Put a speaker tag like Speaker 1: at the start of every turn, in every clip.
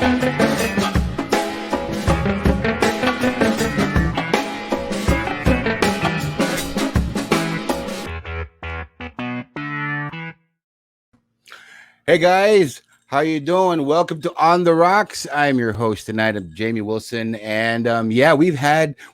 Speaker 1: Hey guys, how you doing? Welcome to On the Rocks. I'm your host tonight. I'm Jamie Wilson, and yeah, we've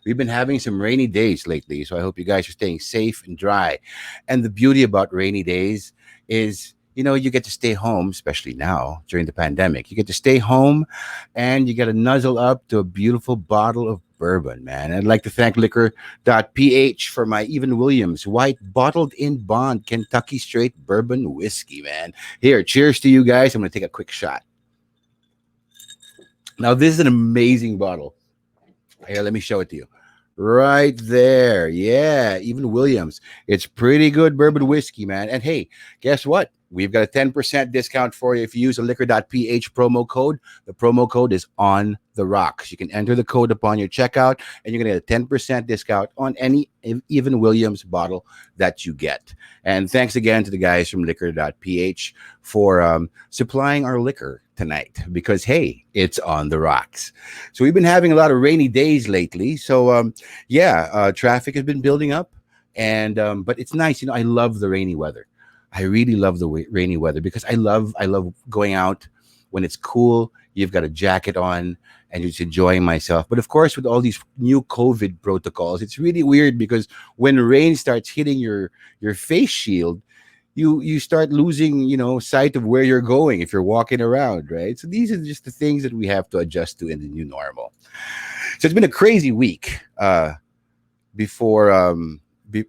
Speaker 1: been having some rainy days lately. So I hope you guys are staying safe and dry. And the beauty about rainy days is, you get to stay home, especially now during the pandemic. You get to stay home, and you get to nuzzle up to a beautiful bottle of bourbon, man. I'd like to thank Liquor.Ph for my Even Williams white bottled in bond Kentucky straight bourbon whiskey, man. Here, cheers to you guys. I'm going to take a quick shot. Now, this is an amazing bottle. Here, let me show it to you. Right there. Yeah, Even Williams. It's pretty good bourbon whiskey, man. And hey, guess what? We've got a 10% discount for you if you use a Liquor.Ph promo code. The promo code is on the rocks. You can enter the code upon your checkout, and you're going to get a 10% discount on any Even Williams bottle that you get. And thanks again to the guys from Liquor.Ph for supplying our liquor tonight because, hey, it's on the rocks. So we've been having a lot of rainy days lately. So, traffic has been building up. And but it's nice. I love the rainy weather. I really love the rainy weather because I love going out when it's cool. You've got a jacket on and you're just enjoying myself. But of course, with all these new COVID protocols, it's really weird because when rain starts hitting your face shield, you start losing sight of where you're going if you're walking around, right? So these are just the things that we have to adjust to in the new normal. So it's been a crazy week before.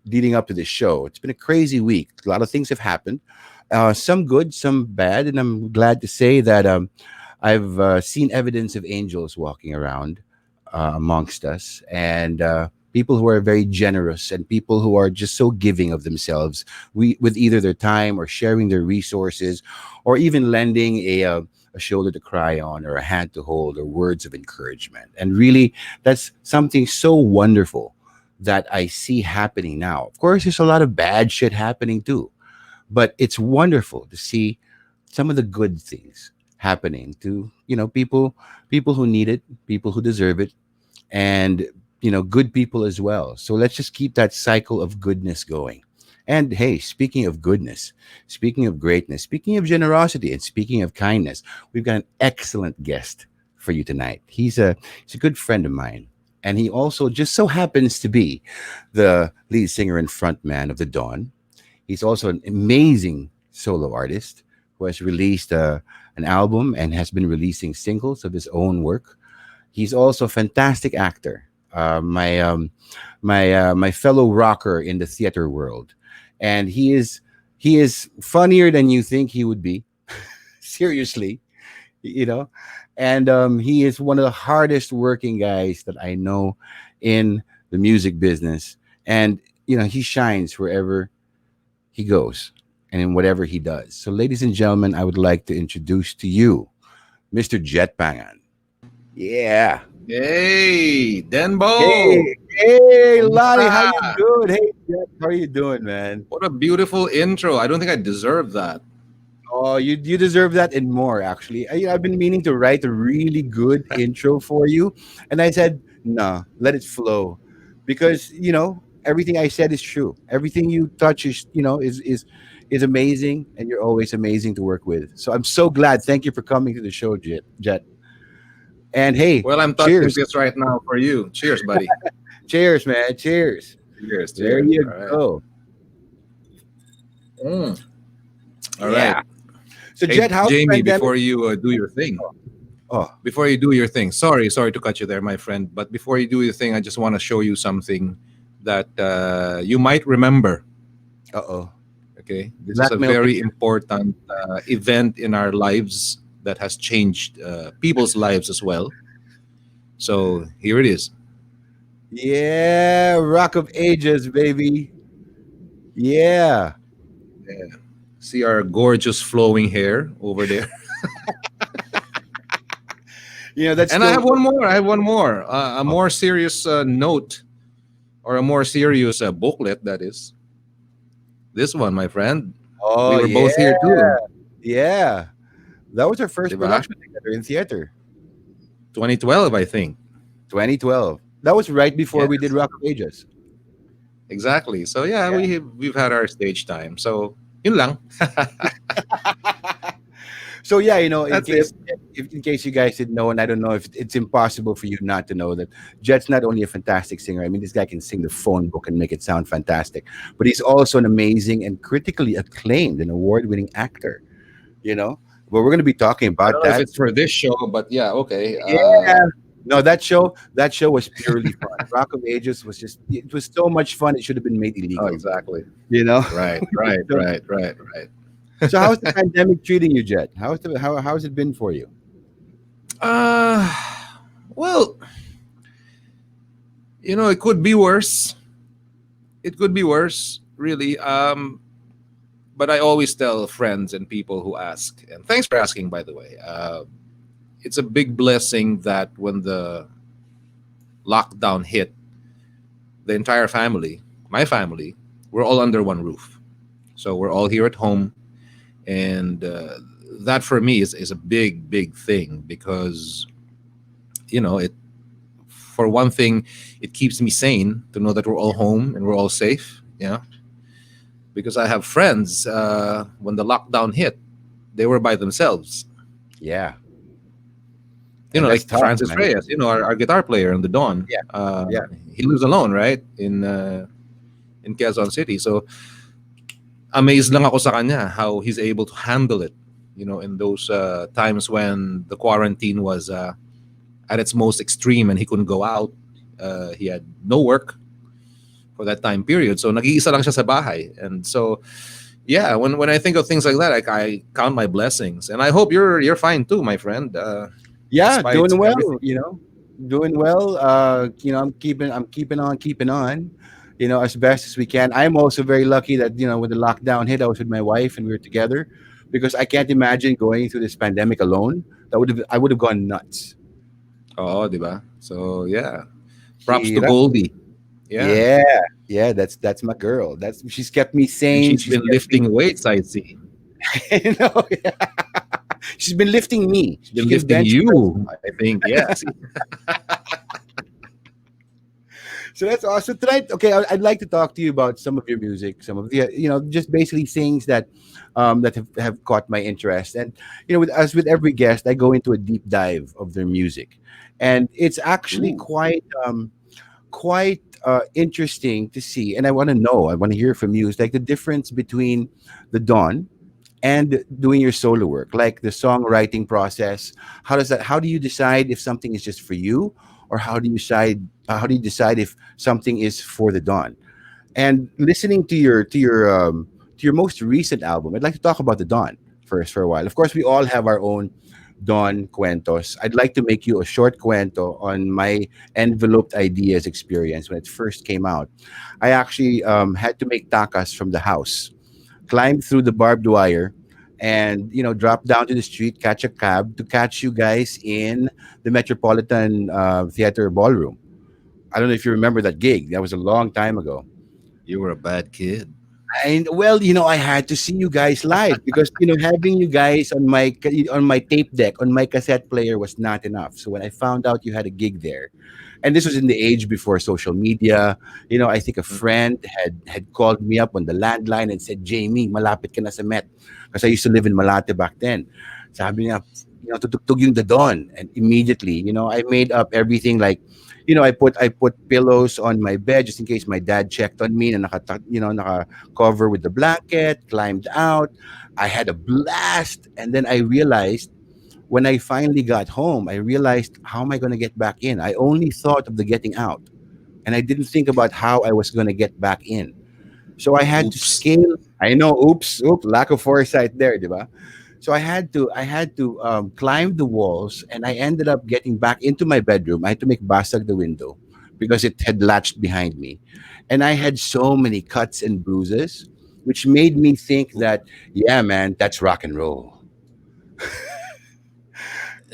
Speaker 1: Leading up to this show. It's been a crazy week. A lot of things have happened, some good, some bad, and I'm glad to say that I've seen evidence of angels walking around amongst us, and people who are very generous and people who are just so giving of themselves, with either their time or sharing their resources, or even lending a shoulder to cry on, or a hand to hold, or words of encouragement. And really, that's something so wonderful that I see happening now. Of course, there's a lot of bad shit happening too, but it's wonderful to see some of the good things happening to people who need it, people who deserve it, and good people as well. So let's just keep that cycle of goodness going. And hey, speaking of goodness, speaking of greatness, speaking of generosity, and speaking of kindness, we've got an excellent guest for you tonight. He's a good friend of mine. And he also just so happens to be the lead singer and frontman of The Dawn. He's also an amazing solo artist who has released an album and has been releasing singles of his own work. He's also a fantastic actor, my fellow rocker in the theater world, and he is funnier than you think he would be. Seriously, you know and he is one of the hardest working guys that I know in the music business. And he shines wherever he goes and in whatever he does. So ladies and gentlemen, I would like to introduce to you Mr. Jett Pangan. Yeah.
Speaker 2: Hey, Denbo.
Speaker 1: Hey, Lottie, how you
Speaker 2: Kumusta?
Speaker 1: doing? Hey, Jett, how are you doing, man?
Speaker 2: What a beautiful intro. I don't think I deserve that.
Speaker 1: Oh, you deserve that and more. Actually, I've been meaning to write a really good intro for you, and I said, "No, let it flow," because everything I said is true. Everything you touch is amazing, and you're always amazing to work with. So I'm so glad. Thank you for coming to the show, Jet. And hey,
Speaker 2: Well, I'm touching
Speaker 1: cheers,
Speaker 2: this right now for you. Cheers, buddy.
Speaker 1: cheers, man, cheers.
Speaker 2: Cheers,
Speaker 1: There
Speaker 2: cheers.
Speaker 1: you
Speaker 2: All right.
Speaker 1: go.
Speaker 2: Mm. All right.
Speaker 1: Yeah. So,
Speaker 2: Hey,
Speaker 1: Jet, how's the
Speaker 2: Jamie,
Speaker 1: pandemic?
Speaker 2: before you do your thing,
Speaker 1: Oh,
Speaker 2: before you do your thing, sorry to cut you there, my friend. But before you do your thing, I just want to show you something that you might remember.
Speaker 1: uh-oh.
Speaker 2: Okay. This is a
Speaker 1: Blackmail
Speaker 2: very
Speaker 1: picture.
Speaker 2: important event in our lives that has changed people's lives as well. So here it is.
Speaker 1: Yeah, Rock of Ages, baby. Yeah.
Speaker 2: See our gorgeous flowing hair over there.
Speaker 1: That's
Speaker 2: And I
Speaker 1: still.
Speaker 2: have one more. I have one more. A more serious note, or a more serious booklet, that is. This one, my friend. We
Speaker 1: Oh,
Speaker 2: were
Speaker 1: yeah.
Speaker 2: both here too.
Speaker 1: Yeah. That was our first
Speaker 2: Diba?
Speaker 1: production together in theater.
Speaker 2: 2012, I think.
Speaker 1: 2012. That was right before
Speaker 2: Yeah,
Speaker 1: we did Rock of Ages.
Speaker 2: exactly. So yeah,
Speaker 1: Yeah.
Speaker 2: we've had our stage time. So yun lang.
Speaker 1: So yeah,
Speaker 2: That's it.
Speaker 1: in case you guys didn't know, and I don't know if it's impossible for you not to know that Jet's not only a fantastic singer. I mean, this guy can sing the phone book and make it sound fantastic, but he's also an amazing and critically acclaimed and award-winning actor. You know, well, we're going to be talking
Speaker 2: I
Speaker 1: about
Speaker 2: don't know if
Speaker 1: that.
Speaker 2: it's for this show, but yeah, okay.
Speaker 1: Yeah. No, that show was purely fun. Rock of Ages was just it was so much fun. It should have been made
Speaker 2: Oh,
Speaker 1: illegal.
Speaker 2: exactly.
Speaker 1: You know.
Speaker 2: Right, right,
Speaker 1: So,
Speaker 2: right, right, right.
Speaker 1: so how's the pandemic treating you, Jet? How's it been for you?
Speaker 2: uh, well, it could be worse. It could be worse, really. But I always tell friends and people who ask, and thanks for asking, by the way. It's a big blessing that when the lockdown hit, the entire family, my family, we're all under one roof. So we're all here at home, and that for me is a big, big thing because it for one thing, it keeps me sane to know that we're all home and we're all safe. Because I have friends when the lockdown hit, they were by themselves.
Speaker 1: Yeah, and that's
Speaker 2: Like
Speaker 1: tough,
Speaker 2: Francis
Speaker 1: man.
Speaker 2: Reyes, our guitar player on the Dawn.
Speaker 1: Yeah, yeah,
Speaker 2: He lives alone, right, in Quezon City. So amazed lang ako sa kanya how he's able to handle it. In those times when the quarantine was at its most extreme and he couldn't go out. He had no work for that time period. So nag-iisa lang siya sa bahay. And so yeah, when I think of things like that, I count my blessings. And I hope you're fine too, my friend.
Speaker 1: yeah.
Speaker 2: Despite
Speaker 1: Doing well,
Speaker 2: everything.
Speaker 1: doing well. I'm keeping on, keeping on. As best as we can. I'm also very lucky that when the lockdown hit, I was with my wife and we were together, because I can't imagine going through this pandemic alone. I would have gone nuts.
Speaker 2: Oo, di ba? So yeah. Props to
Speaker 1: Hirap.
Speaker 2: Goldie. Yeah.
Speaker 1: Yeah, yeah. That's my girl. She's kept me
Speaker 2: And
Speaker 1: sane.
Speaker 2: she's
Speaker 1: She's
Speaker 2: been
Speaker 1: kept me.
Speaker 2: lifting weights, I see.
Speaker 1: Yeah. She's been lifting me.
Speaker 2: She's
Speaker 1: She
Speaker 2: been
Speaker 1: can
Speaker 2: lifting
Speaker 1: bench press.
Speaker 2: you, I think. Yeah. See?
Speaker 1: So that's awesome. Tonight, okay, I'd like to talk to you about some of your music, some of the, just basically things that have caught my interest. And as with every guest, I go into a deep dive of their music, and it's actually
Speaker 2: Ooh.
Speaker 1: quite interesting to see. And I want to hear from you. It's like the difference between the Dawn and doing your solo work, like the songwriting process. How do you decide if something is just for you, or how do you decide if something is for the Dawn? And listening to your most recent album, I'd like to talk about the Dawn first for a while. Of course, we all have our own Dawn cuentos. I'd like to make you a short cuento on my enveloped ideas experience when it first came out. I actually had to make takas from the house, climb through the barbed wire, and drop down to the street, catch a cab to catch you guys in the Metropolitan Theater Ballroom. I don't know if you remember that gig. That was a long time ago.
Speaker 2: You were a bad kid.
Speaker 1: And well, I had to see you guys live, because having you guys on my tape deck, on my cassette player, was not enough. So when I found out you had a gig there, and this was in the age before social media, I think a friend had called me up on the landline and said, "Jamie, malapit ka na sa Met," because I used to live in Malate back then. Sabi niya, tutugtog yung the Dawn, and immediately, I made up everything, like, I put pillows on my bed just in case my dad checked on me, and naka cover with the blanket, climbed out. I had a blast, and then I realized, when I finally got home, I realized, how am I going to get back in? I only thought of the getting out, and I didn't think about how I was going to get back in. So I had to
Speaker 2: Oops.
Speaker 1: scale. I know, oops, lack of foresight there, diba? So I had to climb the walls, and I ended up getting back into my bedroom. I had to make basag the window because it had latched behind me, and I had so many cuts and bruises, which made me think that, yeah, man, that's rock and roll.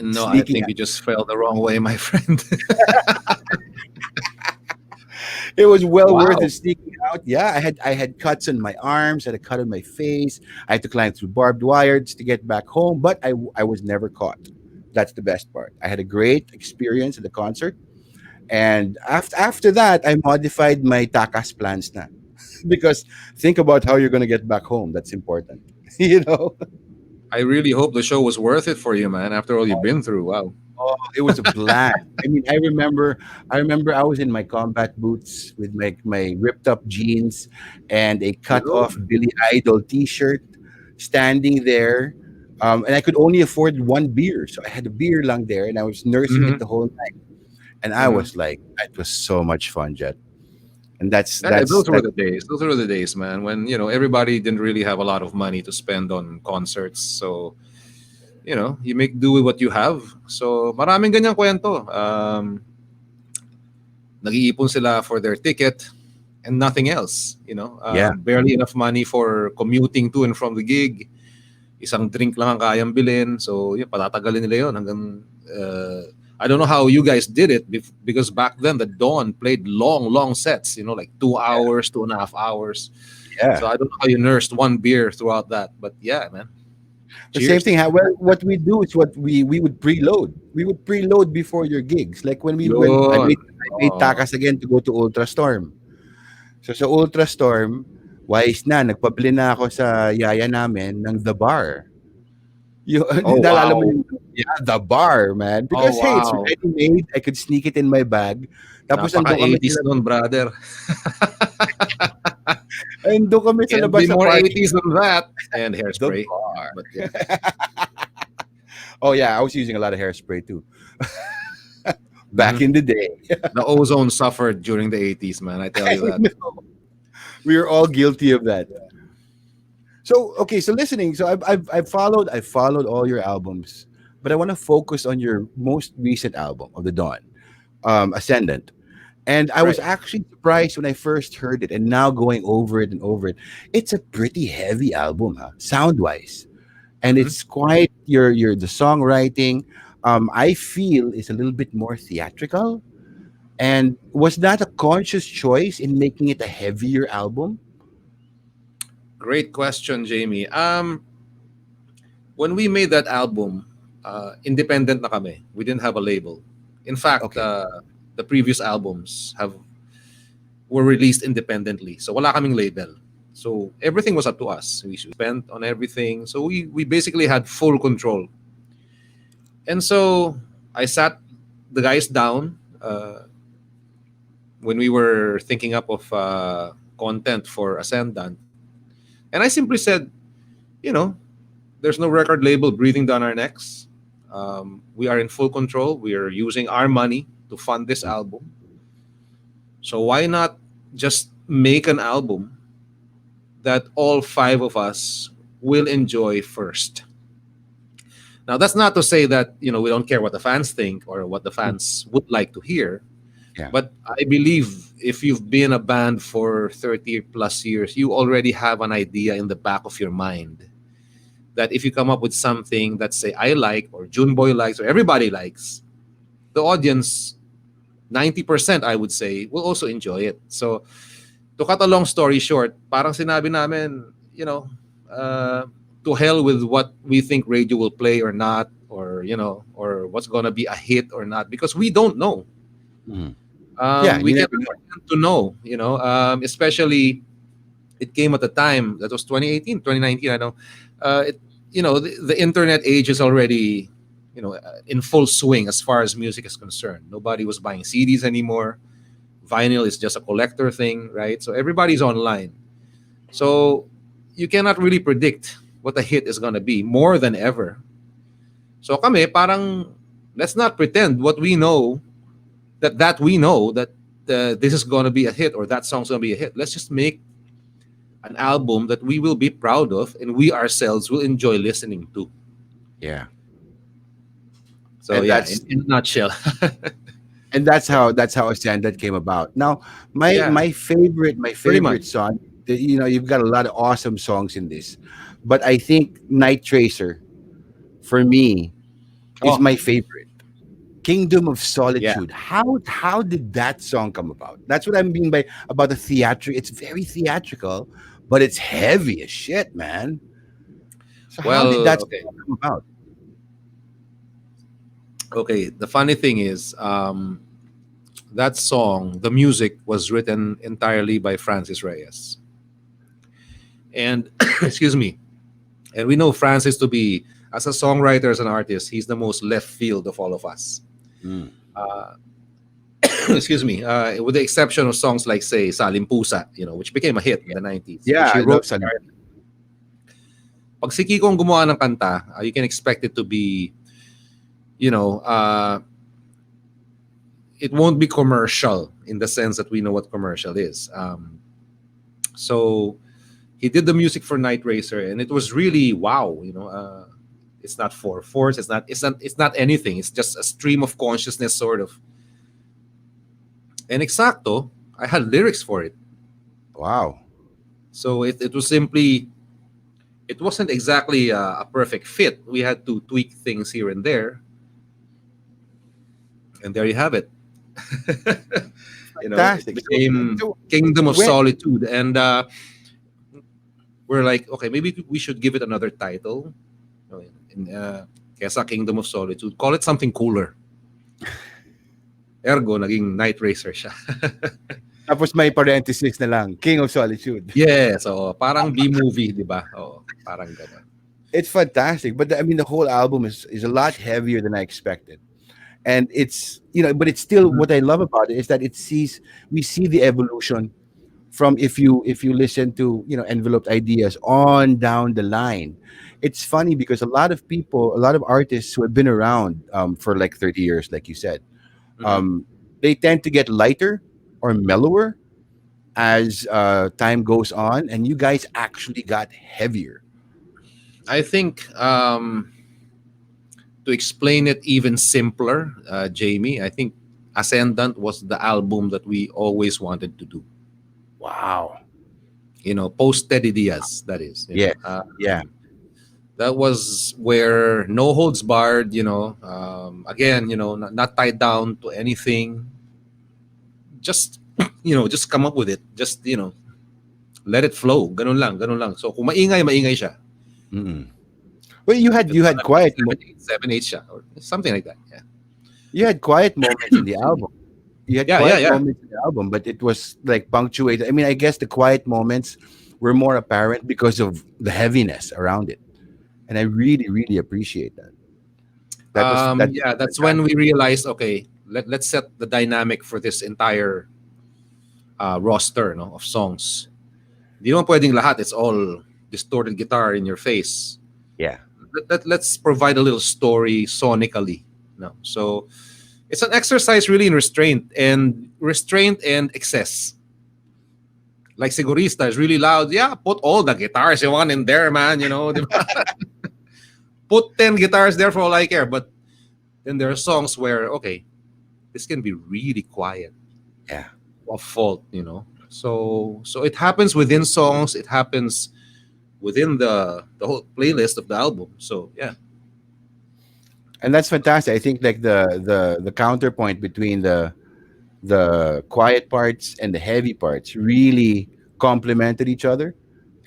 Speaker 2: No, I
Speaker 1: Sneaking
Speaker 2: think you just fell the wrong way, my friend.
Speaker 1: It was well worth it
Speaker 2: Wow.
Speaker 1: sneaking out. Yeah, I had cuts on my arms, I had a cut on my face. I had to climb through barbed wires to get back home, but I was never caught. That's the best part. I had a great experience at the concert, and after that, I modified my takas plans na. Because think about how you're gonna get back home. That's important, you know.
Speaker 2: I really hope the show was worth it for you, man. After all you've been through, wow.
Speaker 1: Oh, it was a blast. I mean, I remember I was in my combat boots with my ripped up jeans and a cut off
Speaker 2: Yun.
Speaker 1: Billy Idol T-shirt, standing there, and I could only afford one beer, so I had a beer lang there, and I was nursing it
Speaker 2: Mm-hmm.
Speaker 1: the whole night. And I
Speaker 2: Mm-hmm.
Speaker 1: was like, it was so much fun, Jet. And
Speaker 2: Those were
Speaker 1: that's
Speaker 2: the days. Those were the days, man, when everybody didn't really have a lot of money to spend on concerts. So you make do with what you have. So maraming ganyang kwento. Nag-iipon sila for their ticket and nothing else.
Speaker 1: yeah,
Speaker 2: Barely enough money for commuting to and from the gig. Isang drink lang ang kayang bilhin. So, patatagalin nila yun hanggang, I don't know how you guys did it because back then the Dawn played long, long sets, like 2 hours, 2.5 hours.
Speaker 1: yeah.
Speaker 2: So I don't know how you nursed one beer throughout that. But yeah, man.
Speaker 1: The same
Speaker 2: Cheers.
Speaker 1: thing. Well, what we do is what we would preload. We would preload before your gigs. Like when
Speaker 2: Yun.
Speaker 1: I made takas again to go to Ultra Storm. So sa Ultra Storm, wise na, nagpabili na ako sa yaya namin ng The Bar. Yung,
Speaker 2: Oh,
Speaker 1: naalala mo
Speaker 2: wow.
Speaker 1: yung, yeah, The Bar, man.
Speaker 2: Oh,
Speaker 1: Because, hey, it's
Speaker 2: wow.
Speaker 1: ready made. I could sneak it in my bag. Tapos
Speaker 2: Napaka-80s nun, brother.
Speaker 1: andun kami sa
Speaker 2: Can't
Speaker 1: labas
Speaker 2: be
Speaker 1: sa
Speaker 2: more
Speaker 1: parking
Speaker 2: 80s
Speaker 1: lot.
Speaker 2: than that. And
Speaker 1: The
Speaker 2: hairspray.
Speaker 1: Bar.
Speaker 2: But yeah.
Speaker 1: Oh, yeah, I was using a lot of hairspray too. Back
Speaker 2: Mhm.
Speaker 1: in the day.
Speaker 2: The ozone suffered during the 80s, man. I tell
Speaker 1: I
Speaker 2: you that.
Speaker 1: know. We are all guilty of that. So okay, so listening. So I've followed all your albums, but I want to focus on your most recent album of the Dawn, Ascendant. And I was
Speaker 2: Right.
Speaker 1: actually surprised when I first heard it, and now going over it and over it, it's a pretty heavy album, huh? Sound wise, and
Speaker 2: Mhm.
Speaker 1: it's quite your the songwriting. I feel is a little bit more theatrical. And was that a conscious choice in making it a heavier album?
Speaker 2: Great question, Jamie. When we made that album, independent na kami. We didn't have a label. In fact,
Speaker 1: Okay.
Speaker 2: the previous albums were released independently. So wala kaming label. So everything was up to us. We spent on everything. So we basically had full control. And so I sat the guys down when we were thinking up of content for Ascendant. And I simply said, you know, there's no record label breathing down our necks. We are in full control. We are using our money to fund this album. So why not just make an album that all five of us will enjoy first? Now that's not to say that we don't care what the fans think or what the
Speaker 1: Mm,
Speaker 2: fans would like to hear.
Speaker 1: yeah.
Speaker 2: But I believe if you've been a band for 30 plus years, you already have an idea in the back of your mind that if you come up with something that say I like or Juneboy likes or everybody likes, the audience 90% I would say will also enjoy it. So to cut a long story short, parang sinabi namin, uh, to hell with what we think radio will play or not, or or what's gonna be a hit or not, because we don't know.
Speaker 1: Mhm. Yeah,
Speaker 2: We
Speaker 1: you never
Speaker 2: cannot
Speaker 1: know.
Speaker 2: pretend to know, especially it came at a time that was 2018, 2019. I know, the internet age is already, in full swing as far as music is concerned. Nobody was buying CDs anymore. Vinyl is just a collector thing, right? So everybody's online. So you cannot really predict what the hit is gonna be more than ever. So kami, parang let's not pretend what we know that we know that this is gonna be a hit or that song's gonna be a hit. Let's just make an album that we will be proud of and we ourselves will enjoy listening to.
Speaker 1: Yeah.
Speaker 2: So
Speaker 1: And
Speaker 2: yeah, in a nutshell.
Speaker 1: that's how Ascendant came about. Now, my
Speaker 2: Yeah,
Speaker 1: my
Speaker 2: pretty much.
Speaker 1: favorite song, you've got a lot of awesome songs in this, but I think Night Tracer for me is
Speaker 2: Oh,
Speaker 1: my favorite. Kingdom of
Speaker 2: yeah.
Speaker 1: Solitude. How did that song come about? That's what I mean by about the theatric. It's very theatrical, but it's heavy as shit, man. So how did
Speaker 2: Well,
Speaker 1: that
Speaker 2: okay.
Speaker 1: song come about?
Speaker 2: Okay, the funny thing is, that song, the music was written entirely by Francis Reyes. And excuse me, and we know Francis to be, as a songwriter, as an artist, he's the most left field of all of us.
Speaker 1: Mm.
Speaker 2: Uh, excuse me, with the exception of songs like, say, Salimpusa, which became a hit in the 90s, which
Speaker 1: Yeah,
Speaker 2: he
Speaker 1: I
Speaker 2: wrote.
Speaker 1: love Sunny.
Speaker 2: Pag si Kiko ang gumawa ng kanta, you can expect it to be, you know, it won't be commercial in the sense that we know what commercial is. So he did the music for Night Racer, and it was really wow. It's not 4/4. It's not anything. It's just a stream of consciousness, sort of. And exacto, I had lyrics for it.
Speaker 1: Wow.
Speaker 2: So it was simply, it wasn't exactly a perfect fit. We had to tweak things here and there, and there you have it. It
Speaker 1: Fantastic.
Speaker 2: became
Speaker 1: So
Speaker 2: Kingdom of
Speaker 1: when
Speaker 2: Solitude, and we're like, okay, maybe we should give it another title. Kesa Kingdom of Solitude, call it something cooler. Ergo, naging Night Racer siya.
Speaker 1: tapos may parenthesis na lang, King of Solitude.
Speaker 2: Yeah, so parang B-movie, di ba? Oo, parang gano'n.
Speaker 1: It's fantastic, but I mean, the whole album is a lot heavier than I expected, and it's but it's still, what I love about it is that we see the evolution from, if you listen to enveloped ideas on down the line. It's funny because a lot of artists who have been around for like 30 years, like you said,
Speaker 2: Mhm.
Speaker 1: um, they tend to get lighter or mellower as time goes on, and you guys actually got heavier.
Speaker 2: I think, to explain it even simpler, Jamie, I think Ascendant was the album that we always wanted to do.
Speaker 1: Wow.
Speaker 2: Post Teddy Diaz, that is.
Speaker 1: Yes. Yeah.
Speaker 2: That was where no holds barred. Again, not tied down to anything. Just just come up with it. Just let it flow. Ganun lang, ganun lang. So kung maingay, maingay siya.
Speaker 1: Mm. Well, you had
Speaker 2: Seven, eight siya, or something like that. Yeah.
Speaker 1: you had quiet moments in the album. You had
Speaker 2: Yeah, yeah,
Speaker 1: quiet
Speaker 2: yeah.
Speaker 1: moments in the album, but it was like punctuated. I mean, I guess the quiet moments were more apparent because of the heaviness around it, and I really, really appreciate that. That
Speaker 2: Yeah, that's when
Speaker 1: fantastic.
Speaker 2: we realized, okay, let's set the dynamic for this entire roster, no, of songs. Di naman pwedeng lahat, it's all distorted guitar in your face.
Speaker 1: Yeah.
Speaker 2: Let's provide a little story sonically. No, so it's an exercise really in restraint and excess. Like Sigurista is really loud. Yeah, put all the guitars you want in there, man. Di ba? Put 10 guitars there for all I care. But then there are songs where, okay, this can be really quiet,
Speaker 1: Yeah.
Speaker 2: off fault. So it happens within songs. It happens within the whole playlist of the album. So yeah.
Speaker 1: And that's fantastic. I think like the counterpoint between the quiet parts and the heavy parts really complemented each other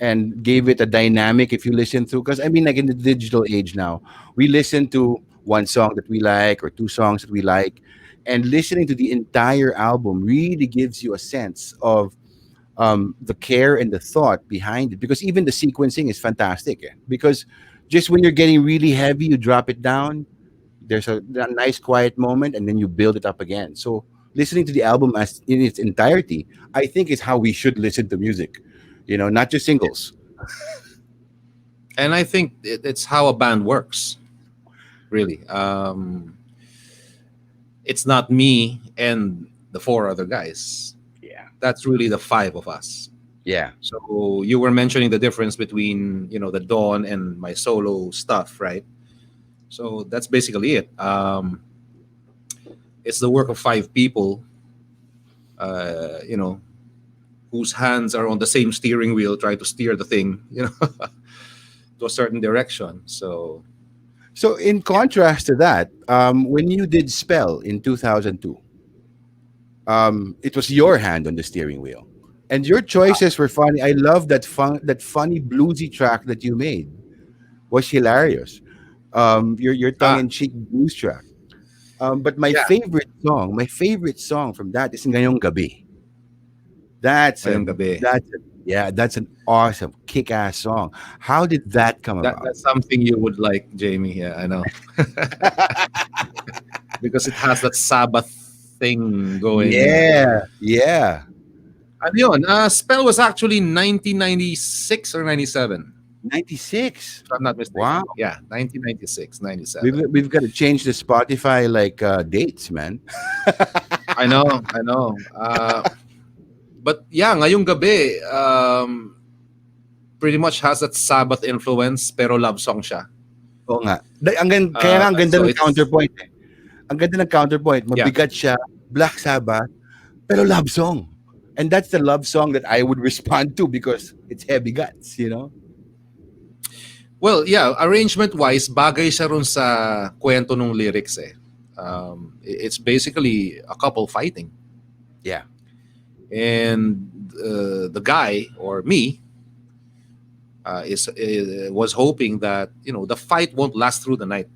Speaker 1: and gave it a dynamic. If you listen to, because I mean, like in the digital age now, we listen to one song that we like or two songs that we like, and listening to the entire album really gives you a sense of the care and the thought behind it, because even the sequencing is fantastic, because just when you're getting really heavy, you drop it down, there's a nice quiet moment, and then you build it up again. So listening to the album as in its entirety, I think, is how we should listen to music, not just singles.
Speaker 2: And I think it's how a band works, really. It's not me and the four other guys.
Speaker 1: Yeah.
Speaker 2: That's really the five of us.
Speaker 1: Yeah.
Speaker 2: So you were mentioning the difference between the Dawn and my solo stuff, right? So that's basically it. It's the work of five people, uh, you know, whose hands are on the same steering wheel, trying to steer the thing, to a certain direction. So
Speaker 1: So in contrast to that, when you did Spell in 2002, it was your hand on the steering wheel, and your choices were funny. I love that funny bluesy track that you made was hilarious. Your tongue
Speaker 2: ah,
Speaker 1: in cheek blues track. But
Speaker 2: Yeah,
Speaker 1: my favorite song from that is Ngayong Gabi. That's a
Speaker 2: ngayong gabi.
Speaker 1: that's an awesome kick-ass song. How did that come about?
Speaker 2: That's something you would like, Jamie. Yeah, I know. Because it has that Sabbath thing going.
Speaker 1: Yeah, yeah.
Speaker 2: Ano yun? Spell was actually 1996 or 97,
Speaker 1: 96.
Speaker 2: if I'm not mistaken.
Speaker 1: Wow.
Speaker 2: Yeah, 1996,
Speaker 1: We've
Speaker 2: 97.
Speaker 1: we've got to change the Spotify like dates, man.
Speaker 2: I know, I know. But yeah, ngayong gabi, pretty much has that Sabbath influence, pero love song siya.
Speaker 1: Oo nga. Kaya nga ang ganda
Speaker 2: So
Speaker 1: ng
Speaker 2: it's,
Speaker 1: counterpoint eh. Ang ganda ng counterpoint.
Speaker 2: yeah.
Speaker 1: Mabigat siya, Black Sabbath, pero love song. And that's the love song that I would respond to because it's heavy guts, you know?
Speaker 2: Well, yeah, arrangement-wise, bagay siya ron sa kwento ng lyrics eh. It's basically a couple fighting.
Speaker 1: Yeah.
Speaker 2: And the guy, or me, was hoping that, the fight won't last through the night.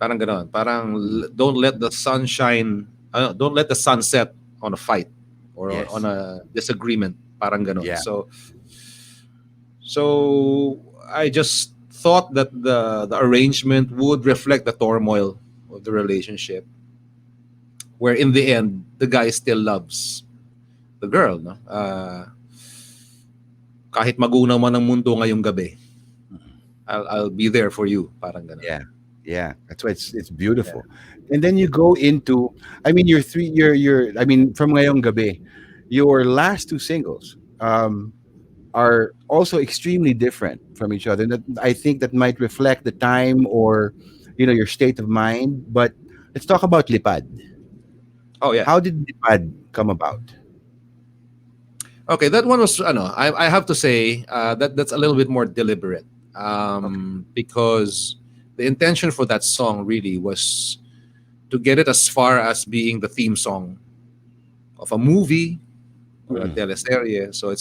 Speaker 2: Parang ganon. Parang don't let the sunshine, don't let the sun set on a fight or
Speaker 1: Yes.
Speaker 2: on a disagreement. Parang ganon.
Speaker 1: Yeah.
Speaker 2: So I just thought that the arrangement would reflect the turmoil of the relationship, where in the end the guy still loves the girl, no? Kahit magunaw man ang mundo ngayong gabi, I'll be there for you. Parang ganon.
Speaker 1: Yeah. Yeah. That's why it's beautiful. And then you go into, I mean, from Ngayong Gabi, your last two singles are also extremely different from each other. And I think that might reflect the time or, your state of mind. But let's talk about Lipad.
Speaker 2: Oh yeah.
Speaker 1: How did Lipad come about?
Speaker 2: Okay, that one was I have to say that's a little bit more deliberate, because the intention for that song really was to get it as far as being the theme song of a movie or a teleserye. So it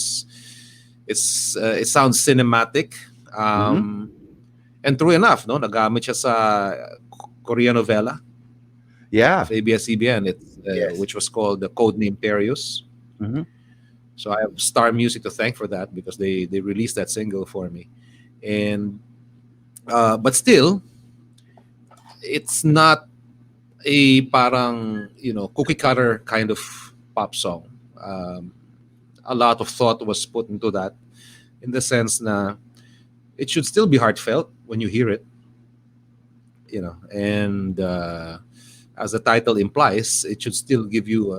Speaker 2: sounds cinematic, and true enough, no, nagamit siya sa Korean novela
Speaker 1: Yeah.
Speaker 2: of ABS-CBN,
Speaker 1: Yes.
Speaker 2: which was called the Codename Perius.
Speaker 1: Mhm.
Speaker 2: So I have Star Music to thank for that because they released that single for me, and but still, it's not a parang cookie cutter kind of pop song. A lot of thought was put into that, in the sense na it should still be heartfelt when you hear it, and as the title implies, it should still give you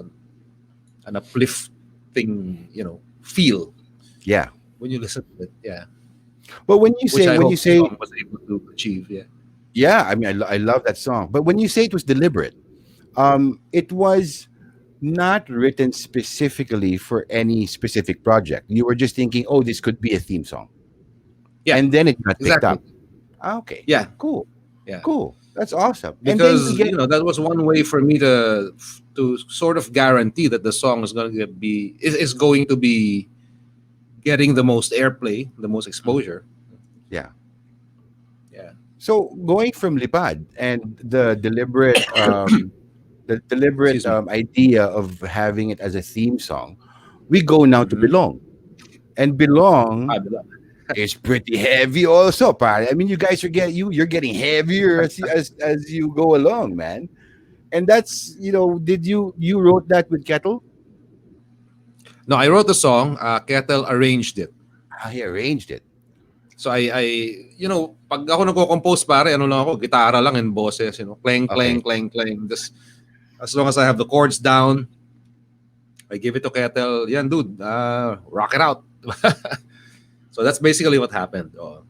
Speaker 2: an uplifting, feel
Speaker 1: Yeah.
Speaker 2: when you listen to it. Yeah,
Speaker 1: But when you
Speaker 2: which
Speaker 1: say
Speaker 2: I
Speaker 1: when
Speaker 2: hope
Speaker 1: you say
Speaker 2: Song was able to achieve. Yeah.
Speaker 1: yeah, I mean I love that song. But when you say it was deliberate, it was not written specifically for any specific project. You were just thinking, oh, this could be a theme song.
Speaker 2: Yeah,
Speaker 1: And then it got picked
Speaker 2: exactly.
Speaker 1: up. Ah, okay.
Speaker 2: Yeah,
Speaker 1: Cool.
Speaker 2: yeah.
Speaker 1: Cool. That's awesome. And then you
Speaker 2: Because
Speaker 1: get
Speaker 2: that was one way for me to sort of guarantee that the song is going to be getting the most airplay, the most exposure.
Speaker 1: yeah.
Speaker 2: Yeah.
Speaker 1: So going from Lipad and the deliberate
Speaker 2: Excuse me.
Speaker 1: idea of having it as a theme song, we go now to
Speaker 2: Mhm.
Speaker 1: Belong. And Belong is pretty heavy also, pare. I mean, you guys you're getting heavier as you go along, man. And that's did you wrote that with Kettle?
Speaker 2: No, I wrote the song. Kettle arranged it.
Speaker 1: He arranged it.
Speaker 2: So I pag ako nagko-compose, pare, ano lang ako, gitara lang and boses, clang,
Speaker 1: Okay.
Speaker 2: clang, clang, clang. Just as long as I have the chords down, I give it to Kettle. Yan, dude, rock it out. So that's basically what happened. Oh.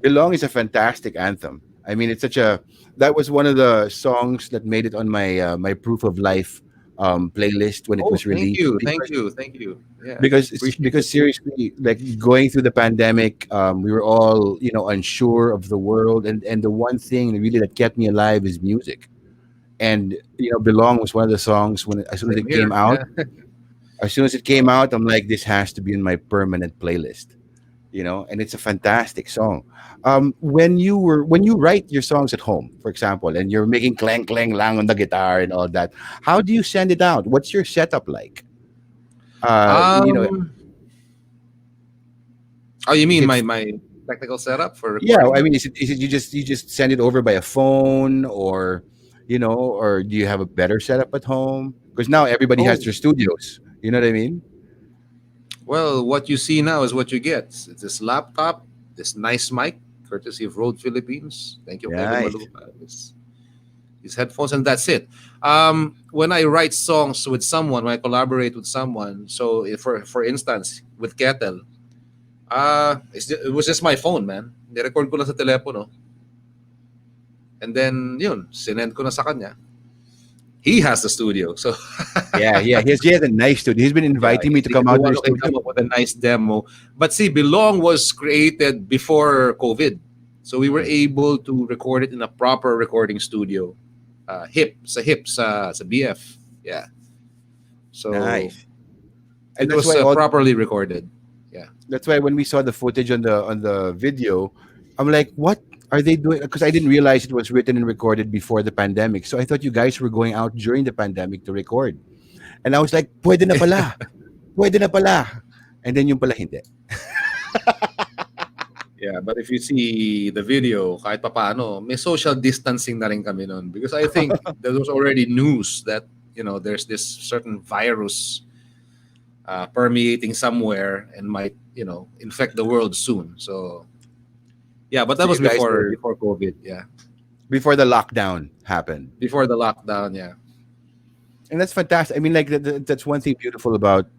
Speaker 1: Belong is a fantastic anthem. I mean, that was one of the songs that made it on my Proof of Life playlist when it was
Speaker 2: Thank
Speaker 1: released.
Speaker 2: you, thank you, thank you. Yeah,
Speaker 1: Because
Speaker 2: appreciate it.
Speaker 1: seriously, like going through the pandemic, we were all unsure of the world, and the one thing really that kept me alive is music. And Belong was one of the songs as soon as
Speaker 2: Same
Speaker 1: it came
Speaker 2: here.
Speaker 1: out.
Speaker 2: Yeah.
Speaker 1: As soon as it came out, I'm like, this has to be in my permanent playlist. and it's a fantastic song. When you write your songs at home, for example, and you're making clang clang lang on the guitar and all that, how do you send it out? What's your setup like? Uh, you know,
Speaker 2: Um, oh, you
Speaker 1: is
Speaker 2: mean
Speaker 1: it
Speaker 2: my technical setup for
Speaker 1: Yeah, I
Speaker 2: recording?
Speaker 1: mean, is it you just send it over by a phone, or do you have a better setup at home? Because now everybody has
Speaker 2: Oh,
Speaker 1: their studios. You know what I mean?
Speaker 2: well, what you see now is what you get. It's this laptop, this nice mic, courtesy of Rode Philippines. Thank you, Kevin
Speaker 1: Nice.
Speaker 2: Malupa. These headphones, and that's it. When I write songs with someone, when I collaborate with someone, so if for instance, with Kettle, it was just my phone, man. Nirecord ko lang sa telepono. And then, yun, sinend ko na sa kanya. He has the studio. So,
Speaker 1: Yeah, yeah. He has a nice studio. He's been
Speaker 2: yeah,
Speaker 1: inviting me
Speaker 2: he's
Speaker 1: to
Speaker 2: the
Speaker 1: come out to
Speaker 2: one
Speaker 1: the
Speaker 2: who can
Speaker 1: studio.
Speaker 2: come up with a nice demo. But see, Belong was created before COVID. So we were
Speaker 1: Mm,
Speaker 2: able to record it in a proper recording studio. Hip, sa BF. Yeah. So
Speaker 1: nice. And
Speaker 2: it
Speaker 1: that's
Speaker 2: was
Speaker 1: why all
Speaker 2: properly recorded. Yeah.
Speaker 1: that's why when we saw the footage on the video, I'm like, what are they doing? Because I didn't realize it was written and recorded before the pandemic. So I thought you guys were going out during the pandemic to record. And I was like, pwede na pala. Pwede na pala. And then yung pala hindi.
Speaker 2: Yeah, but if you see the video, kahit papaano, may social distancing na rin kami nun. Because I think there was already news that, there's this certain virus permeating somewhere and might, infect the world soon. So, yeah, but
Speaker 1: So
Speaker 2: that
Speaker 1: you
Speaker 2: was
Speaker 1: guys
Speaker 2: before
Speaker 1: were
Speaker 2: before COVID. Yeah,
Speaker 1: before the lockdown happened.
Speaker 2: before the lockdown. Yeah,
Speaker 1: And that's fantastic. I mean, like that's one thing beautiful about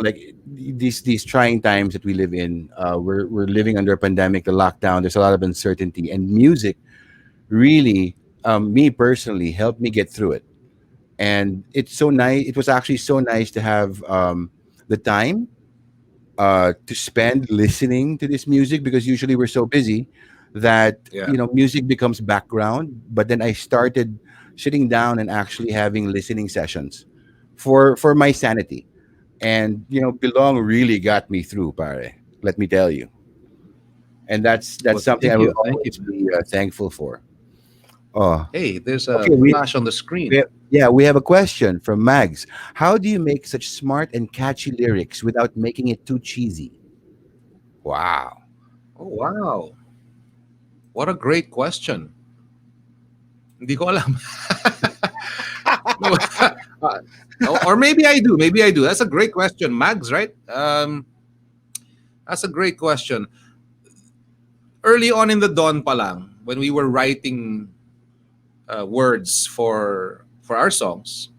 Speaker 1: like these trying times that we live in. We're living under a pandemic, the lockdown. There's a lot of uncertainty, and music really, me personally, helped me get through it. And it's so nice. It was actually so nice to have the time to spend listening to this music, because usually we're so busy that
Speaker 2: yeah.
Speaker 1: music becomes background. But then I started sitting down and actually having listening sessions for my sanity. And Belong really got me through, pare. Let me tell you. And that's
Speaker 2: Well,
Speaker 1: something I
Speaker 2: thank
Speaker 1: will
Speaker 2: you, thank you,
Speaker 1: always
Speaker 2: man.
Speaker 1: be thankful for. Oh,
Speaker 2: Hey, there's a
Speaker 1: okay.
Speaker 2: flash on the screen.
Speaker 1: Yeah, we have a question from Mags. How do you make such smart and catchy lyrics without making it too cheesy? Wow.
Speaker 2: Oh wow, what a great question. Hindi ko alam. No, or maybe I do. Maybe I do. That's a great question, Mags. Right? That's a great question. Early on in the dawn, pa lang, when we were writing words for our songs,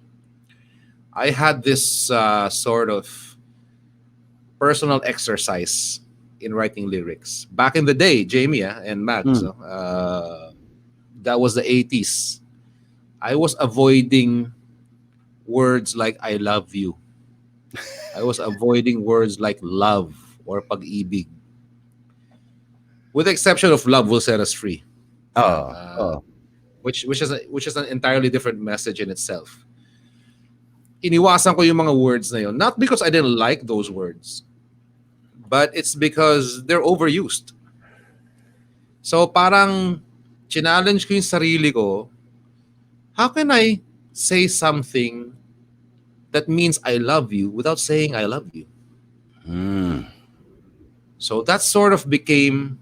Speaker 2: I had this sort of personal exercise in writing lyrics. Back in the day, Jamie and Mags,
Speaker 1: Mm.
Speaker 2: that was the 80s. I was avoiding words like I love you. I was avoiding words like love or pag-ibig. With the exception of love will set us free. Yeah.
Speaker 1: Oh, oh,
Speaker 2: Which is an entirely different message in itself. Iniwasan ko yung mga words na yun. Not because I didn't like those words, but it's because they're overused. So parang challenge ko yung sarili ko, how can I say something that means I love you without saying I love you?
Speaker 1: mm.
Speaker 2: So that sort of became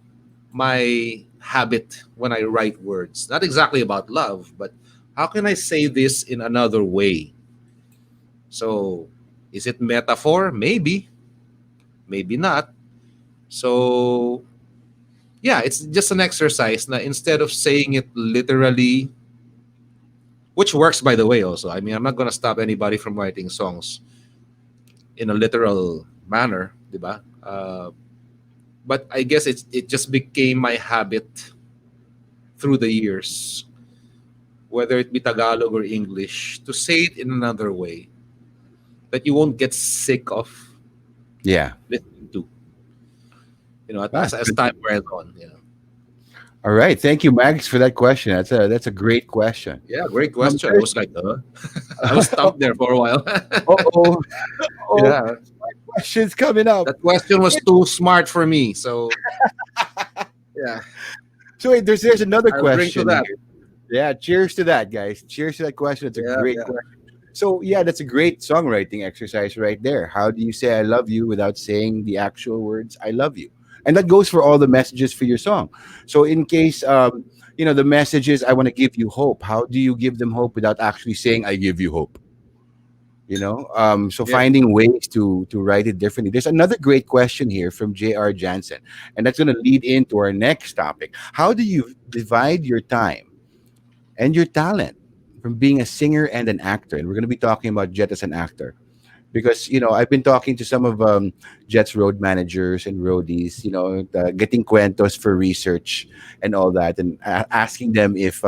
Speaker 2: my habit when I write words. Not exactly about love, but how can I say this in another way? So is it metaphor? Maybe, maybe not. So yeah, it's just an exercise na instead of saying it literally, which works by the way also. I mean, I'm not gonna stop anybody from writing songs in a literal manner, diba? But I guess it just became my habit through the years, whether it be Tagalog or English, to say it in another way that you won't get sick of
Speaker 1: Yeah.
Speaker 2: listening to.
Speaker 1: Ah,
Speaker 2: As time wears on.
Speaker 1: all right. Thank you, Mags, for that question. That's a great question.
Speaker 2: Yeah, great question. I
Speaker 1: There's
Speaker 2: was like, I was stumped there for a while.
Speaker 1: oh, oh, oh,
Speaker 2: Yeah.
Speaker 1: questions coming up.
Speaker 2: That question was too smart for me. So yeah,
Speaker 1: So wait, there's another
Speaker 2: I'll drink to
Speaker 1: question
Speaker 2: that.
Speaker 1: here. Yeah, cheers to that, guys. Cheers to that question. It's a
Speaker 2: Yeah,
Speaker 1: great
Speaker 2: yeah.
Speaker 1: question. So yeah, that's a great songwriting exercise right there. How do you say I love you without saying the actual words I love you? And that goes for all the messages for your song. So in case the message is I want to give you hope. How do you give them hope without actually saying I give you hope? So
Speaker 2: Yeah.
Speaker 1: finding ways to write it differently. There's another great question here from J.R. Jansen, and that's going to lead into our next topic. How do you divide your time and your talent from being a singer and an actor? And we're going to be talking about Jet as an actor because I've been talking to some of Jet's road managers and roadies, getting cuentos for research and all that, and asking them if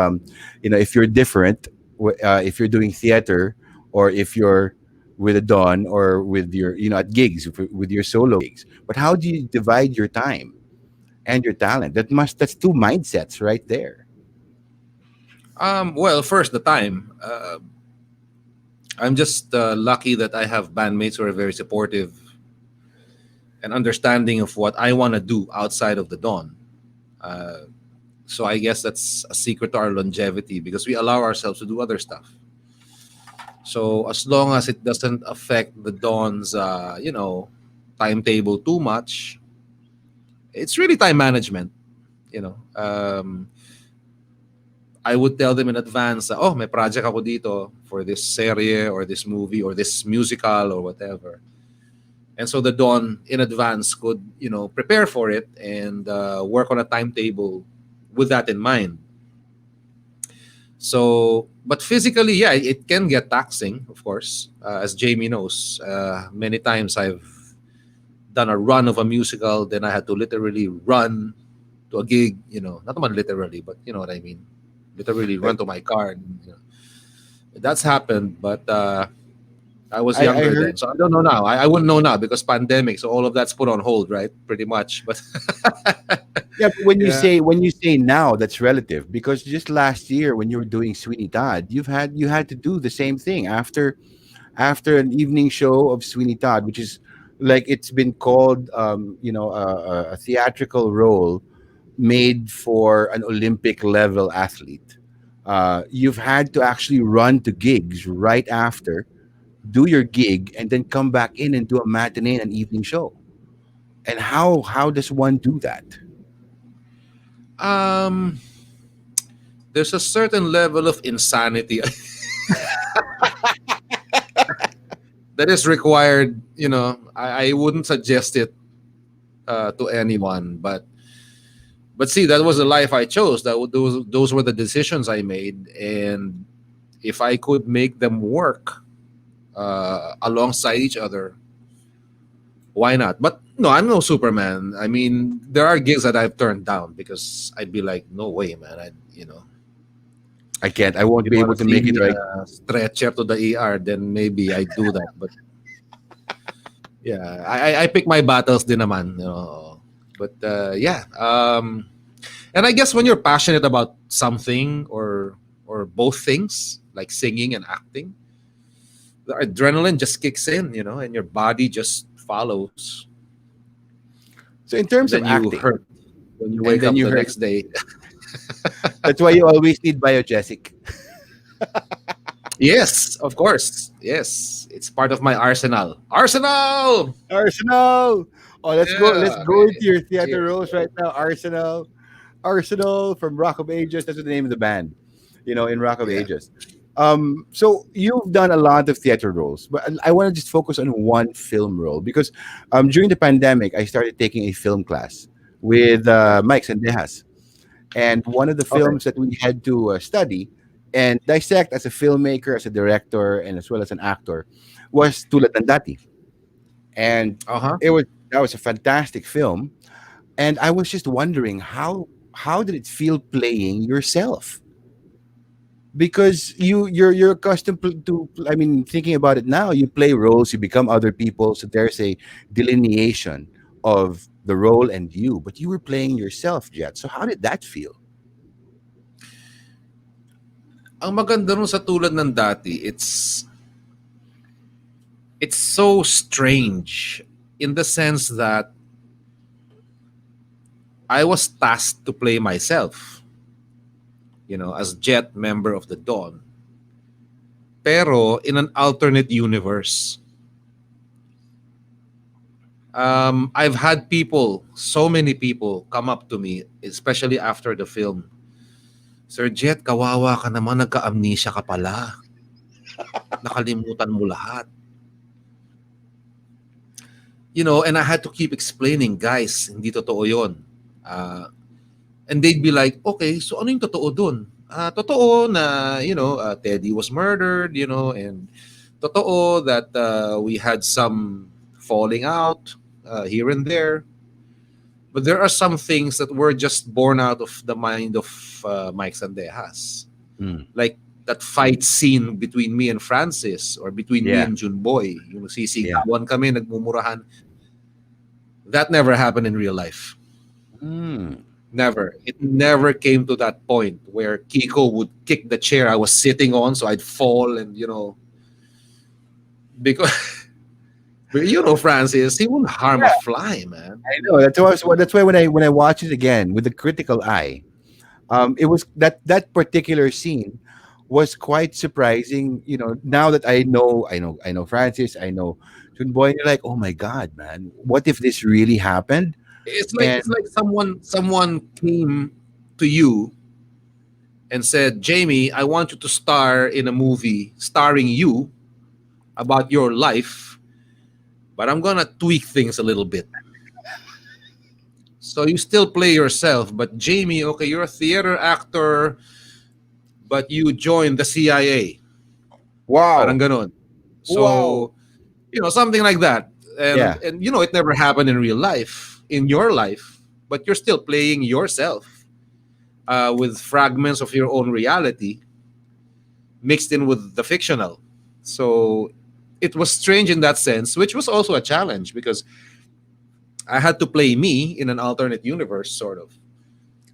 Speaker 1: you're different, if you're doing theater or if you're with a Don or with your at gigs with your solo gigs. But how do you divide your time and your talent? That's two mindsets right there.
Speaker 2: Well, first the time. I'm just lucky that I have bandmates who are very supportive and understanding of what I want to do outside of the dawn. Uh, so I guess that's a secret to our longevity because we allow ourselves to do other stuff. So as long as it doesn't affect the dawn's, timetable too much, it's really time management. You know, I would tell them in advance, oh, may project ako dito for this serie or this movie or this musical or whatever. And so the dawn in advance could, prepare for it and work on a timetable with that in mind. So, but physically, yeah, it can get taxing, of course, as Jamie knows. Many times I've done a run of a musical, then I had to literally run to a gig, not naman literally, but you know what I mean. Literally
Speaker 1: I,
Speaker 2: run to my car. That's happened, but I was
Speaker 1: I
Speaker 2: younger
Speaker 1: heard.
Speaker 2: then, so I don't know now. I wouldn't know now because pandemic, so all of that's put on hold, right? Pretty much. But
Speaker 1: Yeah, but when you
Speaker 2: yeah,
Speaker 1: say now, that's relative because just last year when you were doing Sweeney Todd, you had to do the same thing after an evening show of Sweeney Todd, which is like it's been called a theatrical role made for an Olympic level athlete. You've had to actually run to gigs right after, do your gig, and then come back in and do a matinee and an evening show. And how does one do that?
Speaker 2: um, there's a certain level of insanity that is required. I wouldn't suggest it to anyone, but see, that was the life I chose. Those were the decisions I made, and if I could make them work alongside each other, why not? But no, I'm no Superman. I mean, there are gigs that I've turned down because I'd be like, no way, man.
Speaker 1: I can't. I won't
Speaker 2: You
Speaker 1: be
Speaker 2: want
Speaker 1: able
Speaker 2: to
Speaker 1: to
Speaker 2: see
Speaker 1: make it
Speaker 2: me
Speaker 1: right.
Speaker 2: stretcher to the ER, then maybe I do that. But yeah, I pick my battles din naman. But yeah, and I guess when you're passionate about something or both things, like singing and acting, the adrenaline just kicks in, and your body just follows.
Speaker 1: So in
Speaker 2: And
Speaker 1: terms of
Speaker 2: then you
Speaker 1: acting,
Speaker 2: hurt when you
Speaker 1: and
Speaker 2: wake
Speaker 1: then
Speaker 2: up
Speaker 1: you
Speaker 2: the
Speaker 1: heard
Speaker 2: next day.
Speaker 1: that's why you always need biogesic.
Speaker 2: Yes, of course. Yes, it's part of my arsenal. Arsenal.
Speaker 1: Arsenal. Oh, let's go. Let's
Speaker 2: Yeah.
Speaker 1: go into
Speaker 2: Okay.
Speaker 1: your theater
Speaker 2: Cheers.
Speaker 1: roles right now. Arsenal. Arsenal from Rock of Ages. That's the name of the band. In Rock of
Speaker 2: Yeah.
Speaker 1: Ages. So you've done a lot of theater roles, but I want to just focus on one film role because during the pandemic, I started taking a film class with
Speaker 2: Yeah.
Speaker 1: Mike Sendejas. And one of the
Speaker 2: Okay.
Speaker 1: films that we had to study and dissect as a filmmaker, as a director, and as well as an actor was Tulad ng Dati. And
Speaker 2: Uh huh.
Speaker 1: that was a fantastic film. And I was just wondering how did it feel playing yourself? Because you're accustomed to, I mean, thinking about it now, you play roles, you become other people, so there's a delineation of the role and you, but you were playing yourself, Jet. So how did that feel?
Speaker 2: Ang maganda nun sa tulad ng dati, it's so strange. in the sense that I was tasked to play myself, as Jet, member of the Dawn, pero in an alternate universe. I've had people, so many people, come up to me, especially after the film. Sir Jet, kawawa ka naman, nagka-amnesia ka pala. Nakalimutan mo lahat. And I had to keep explaining, guys, hindi totoo yun. Uh, and they'd be like, okay, so ano yung totoo dun? Totoo na, Teddy was murdered, and totoo that we had some falling out here and there. But there are some things that were just born out of the mind of Mike Sandejas.
Speaker 1: Mm.
Speaker 2: Like that fight scene between me and Francis, or between me
Speaker 1: Yeah.
Speaker 2: and Junboy. Yung
Speaker 1: Yeah.
Speaker 2: sisigawan kami, nagmumurahan. That never happened in real life.
Speaker 1: Mm.
Speaker 2: Never. It never came to that point where Kiko would kick the chair I was sitting on, so I'd fall, and because Francis, he wouldn't harm a fly, man.
Speaker 1: I know. That's why when I watch it again with a critical eye, it was that particular scene was quite surprising. Now that I know Francis, I know Boy, you're like, oh my god, man, what if this really happened?
Speaker 2: It's like someone came to you and said, Jamie, I want you to star in a movie starring you about your life, but I'm gonna tweak things a little bit. So you still play yourself, but Jamie, okay, you're a theater actor, but you joined the CIA. Parang
Speaker 1: Wow,
Speaker 2: ganon.
Speaker 1: wow,
Speaker 2: So, something like that.
Speaker 1: yeah,
Speaker 2: And it never happened in real life, in your life, but you're still playing yourself with fragments of your own reality mixed in with the fictional. So it was strange in that sense, which was also a challenge because I had to play me in an alternate universe, sort of.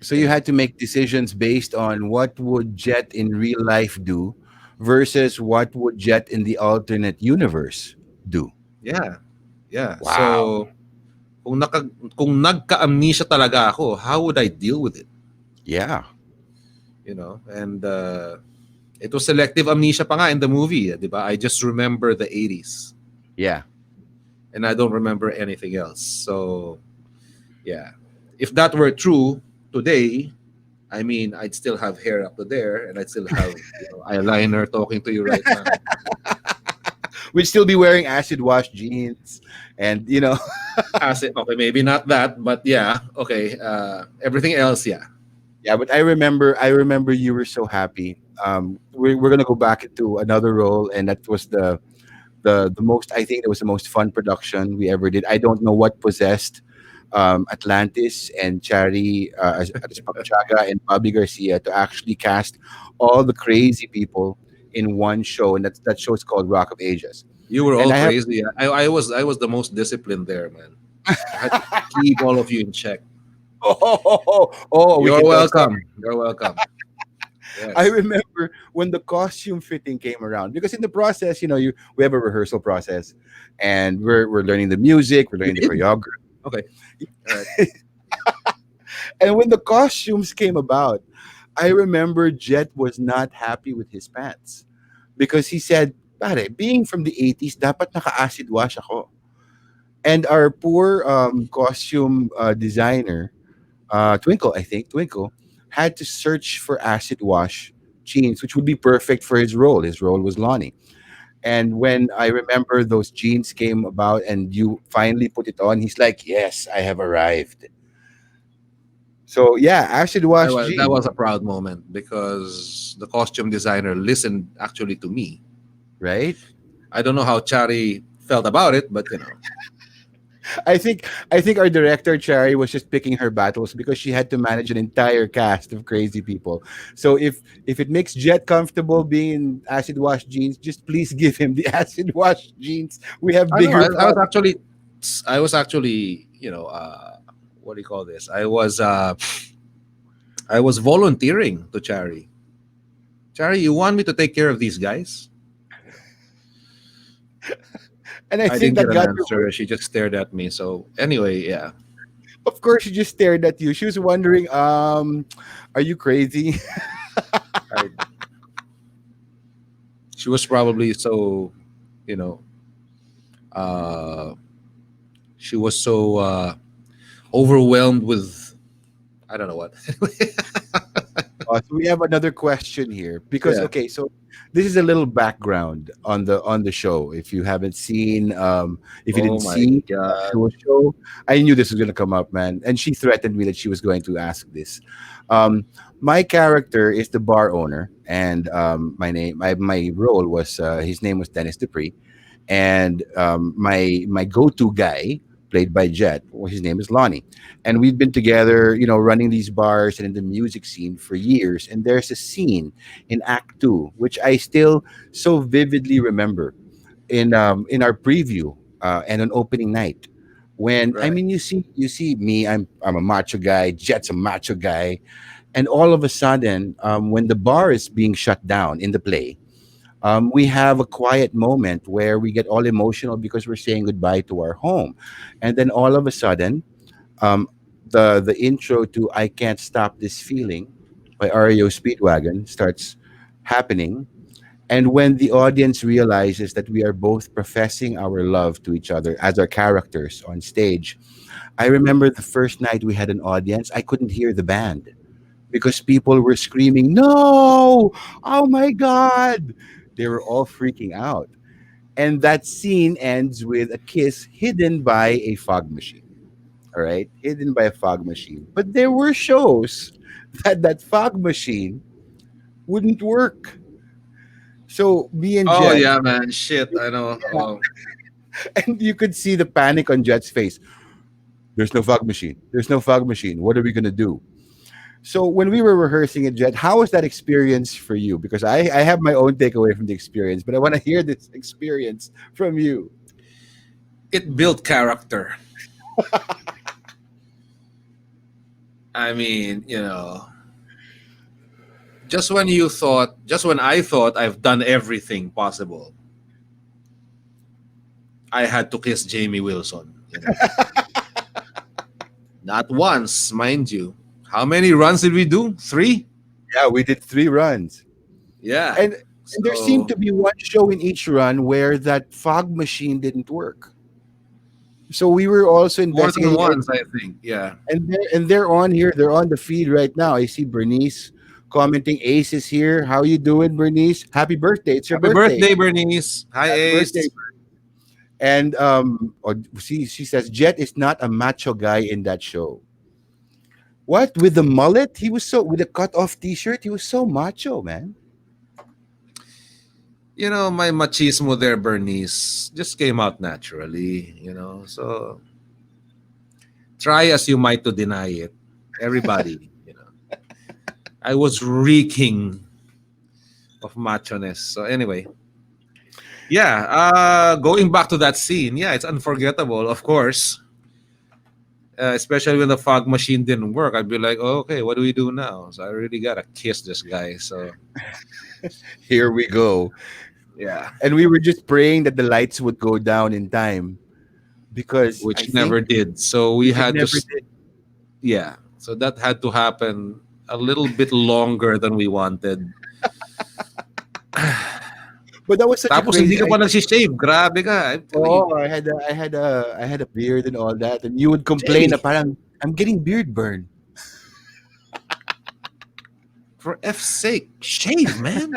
Speaker 1: so you had to make decisions based on what would Jet in real life do versus what would Jet in the alternate universe do.
Speaker 2: Yeah, yeah.
Speaker 1: Wow.
Speaker 2: So kung nagka-amnesia talaga ako, how would I deal with it?
Speaker 1: Yeah.
Speaker 2: And it was selective amnesia pa nga in the movie, di ba? I just remember the 80s
Speaker 1: Yeah.
Speaker 2: and I don't remember anything else. So, yeah. If that were true today, I mean, I'd still have hair up to there and I'd still have eyeliner talking to you right now.
Speaker 1: We'd still be wearing acid wash jeans and
Speaker 2: Okay, maybe not that, but yeah, okay. Everything else, yeah.
Speaker 1: yeah, but I remember you were so happy. We're gonna go back to another role, and that was the most. I think it was the most fun production we ever did. I don't know what possessed Atlantis and Chari as Chaga and Bobby Garcia to actually cast all the crazy people in one show, and that show is called Rock of Ages.
Speaker 2: You were
Speaker 1: And
Speaker 2: all
Speaker 1: I have
Speaker 2: crazy. I was the most disciplined there, man. I had to keep all of you in check.
Speaker 1: we
Speaker 2: You're
Speaker 1: can talk stuff.
Speaker 2: welcome. You're welcome.
Speaker 1: I
Speaker 2: Yes.
Speaker 1: remember when the costume fitting came around because in the process, we have a rehearsal process, and we're learning the music, we're
Speaker 2: You
Speaker 1: learning the
Speaker 2: did?
Speaker 1: choreography,
Speaker 2: Okay. All right.
Speaker 1: and when the costumes came about, I remember Jet was not happy with his pants because he said, "Pare, being from the 80s, dapat naka-acid wash ako." And our poor costume designer, Twinkle, I think Twinkle, had to search for acid wash jeans, which would be perfect for his role. His role was Lonnie. And when I remember those jeans came about and you finally put it on, he's like, "Yes, I have arrived." So yeah, acid
Speaker 2: That
Speaker 1: wash
Speaker 2: was that
Speaker 1: jeans,
Speaker 2: was a proud moment because the costume designer listened actually to me.
Speaker 1: right?
Speaker 2: I don't know how Chari felt about it, but
Speaker 1: I think our director Cherry was just picking her battles because she had to manage an entire cast of crazy people. So if it makes Jet comfortable being in acid wash jeans, just please give him the acid wash jeans. We have
Speaker 2: I know
Speaker 1: bigger
Speaker 2: I was
Speaker 1: problems.
Speaker 2: actually, what do you call this? I was volunteering to Chari. Chari, you want me to take care of these guys?
Speaker 1: And I
Speaker 2: I
Speaker 1: think
Speaker 2: didn't get
Speaker 1: that
Speaker 2: an
Speaker 1: got her.
Speaker 2: answer. She just stared at me. So anyway, yeah.
Speaker 1: Of course, she just stared at you. She was wondering, are you crazy?
Speaker 2: I, she was probably so, you know, uh, she was so overwhelmed with I don't know what.
Speaker 1: So we have another question here because
Speaker 2: Yeah.
Speaker 1: okay, so this is a little background on the show. If you haven't seen, if you
Speaker 2: Oh
Speaker 1: didn't
Speaker 2: my
Speaker 1: see
Speaker 2: god.
Speaker 1: the show, I knew this was going to come up, man. And she threatened me that she was going to ask this. Um, my character is the bar owner, and my role was his name was Dennis Dupree, and my go-to guy played by Jet, well, his name is Lonnie, and we've been together, running these bars and in the music scene for years. And there's a scene in Act Two which I still so vividly remember in our preview and on opening night. When I
Speaker 2: Right.
Speaker 1: mean, you see me, I'm a macho guy, Jet's a macho guy, and all of a sudden, when the bar is being shut down in the play, we have a quiet moment where we get all emotional because we're saying goodbye to our home, and then all of a sudden, um, the intro to "I Can't Stop This Feeling" by REO Speedwagon starts happening, and when the audience realizes that we are both professing our love to each other as our characters on stage, I remember the first night we had an audience, I couldn't hear the band because people were screaming, "No! Oh my God!" They were all freaking out. And that scene ends with a kiss hidden by a fog machine. All right, hidden by a fog machine. But there were shows that fog machine wouldn't work. So me and
Speaker 2: Oh
Speaker 1: Jet,
Speaker 2: yeah, man. Shit. I know. Oh.
Speaker 1: and you could see the panic on Jet's face. There's no fog machine. There's no fog machine. What are we gonna do? So when we were rehearsing it, Jet, how was that experience for you? Because I have my own takeaway from the experience, but I want to hear this experience from you.
Speaker 2: It built character. I mean, just when I thought I've done everything possible, I had to kiss Jamie Wilson. Not once, mind you. How many runs did we do? Three?
Speaker 1: Yeah, we did 3 runs.
Speaker 2: Yeah.
Speaker 1: And there seemed
Speaker 2: So
Speaker 1: to be one show in each run where that fog machine didn't work. So we were also
Speaker 2: more than
Speaker 1: investigating,
Speaker 2: once, I think. Yeah.
Speaker 1: and they're on here. They're on the feed right now. I see Bernice commenting. Ace is here. How you doing, Bernice? Happy birthday! It's your
Speaker 2: Happy
Speaker 1: birthday.
Speaker 2: birthday, Bernice. Hi,
Speaker 1: Happy birthday!
Speaker 2: Ace.
Speaker 1: And she says Jet is not a macho guy in that show. What with the mullet? He was so with the cut off T-shirt. He was so macho, man.
Speaker 2: My machismo there, Bernice, just came out naturally. So try as you might to deny it. Everybody. I was reeking of macho-ness. So anyway, yeah, going back to that scene, yeah, it's unforgettable, of course. Especially when the fog machine didn't work, I'd be like, oh, okay, what do we do now? So I really gotta kiss this guy. So
Speaker 1: Here we go.
Speaker 2: yeah,
Speaker 1: And we were just praying that the lights would go down in time because I
Speaker 2: which
Speaker 1: think
Speaker 2: never did. So we
Speaker 1: it
Speaker 2: had to,
Speaker 1: never did.
Speaker 2: yeah. So that had to happen a little bit longer than we wanted.
Speaker 1: But that was such a
Speaker 2: Tapos hindi
Speaker 1: crazy.
Speaker 2: ka pa nagsishave. Grabe ka. I'm telling you.
Speaker 1: Oh, I had a beard and all that, and you would complain na
Speaker 2: Hey,
Speaker 1: parang I'm getting beard burn.
Speaker 2: for F's sake, shave, man.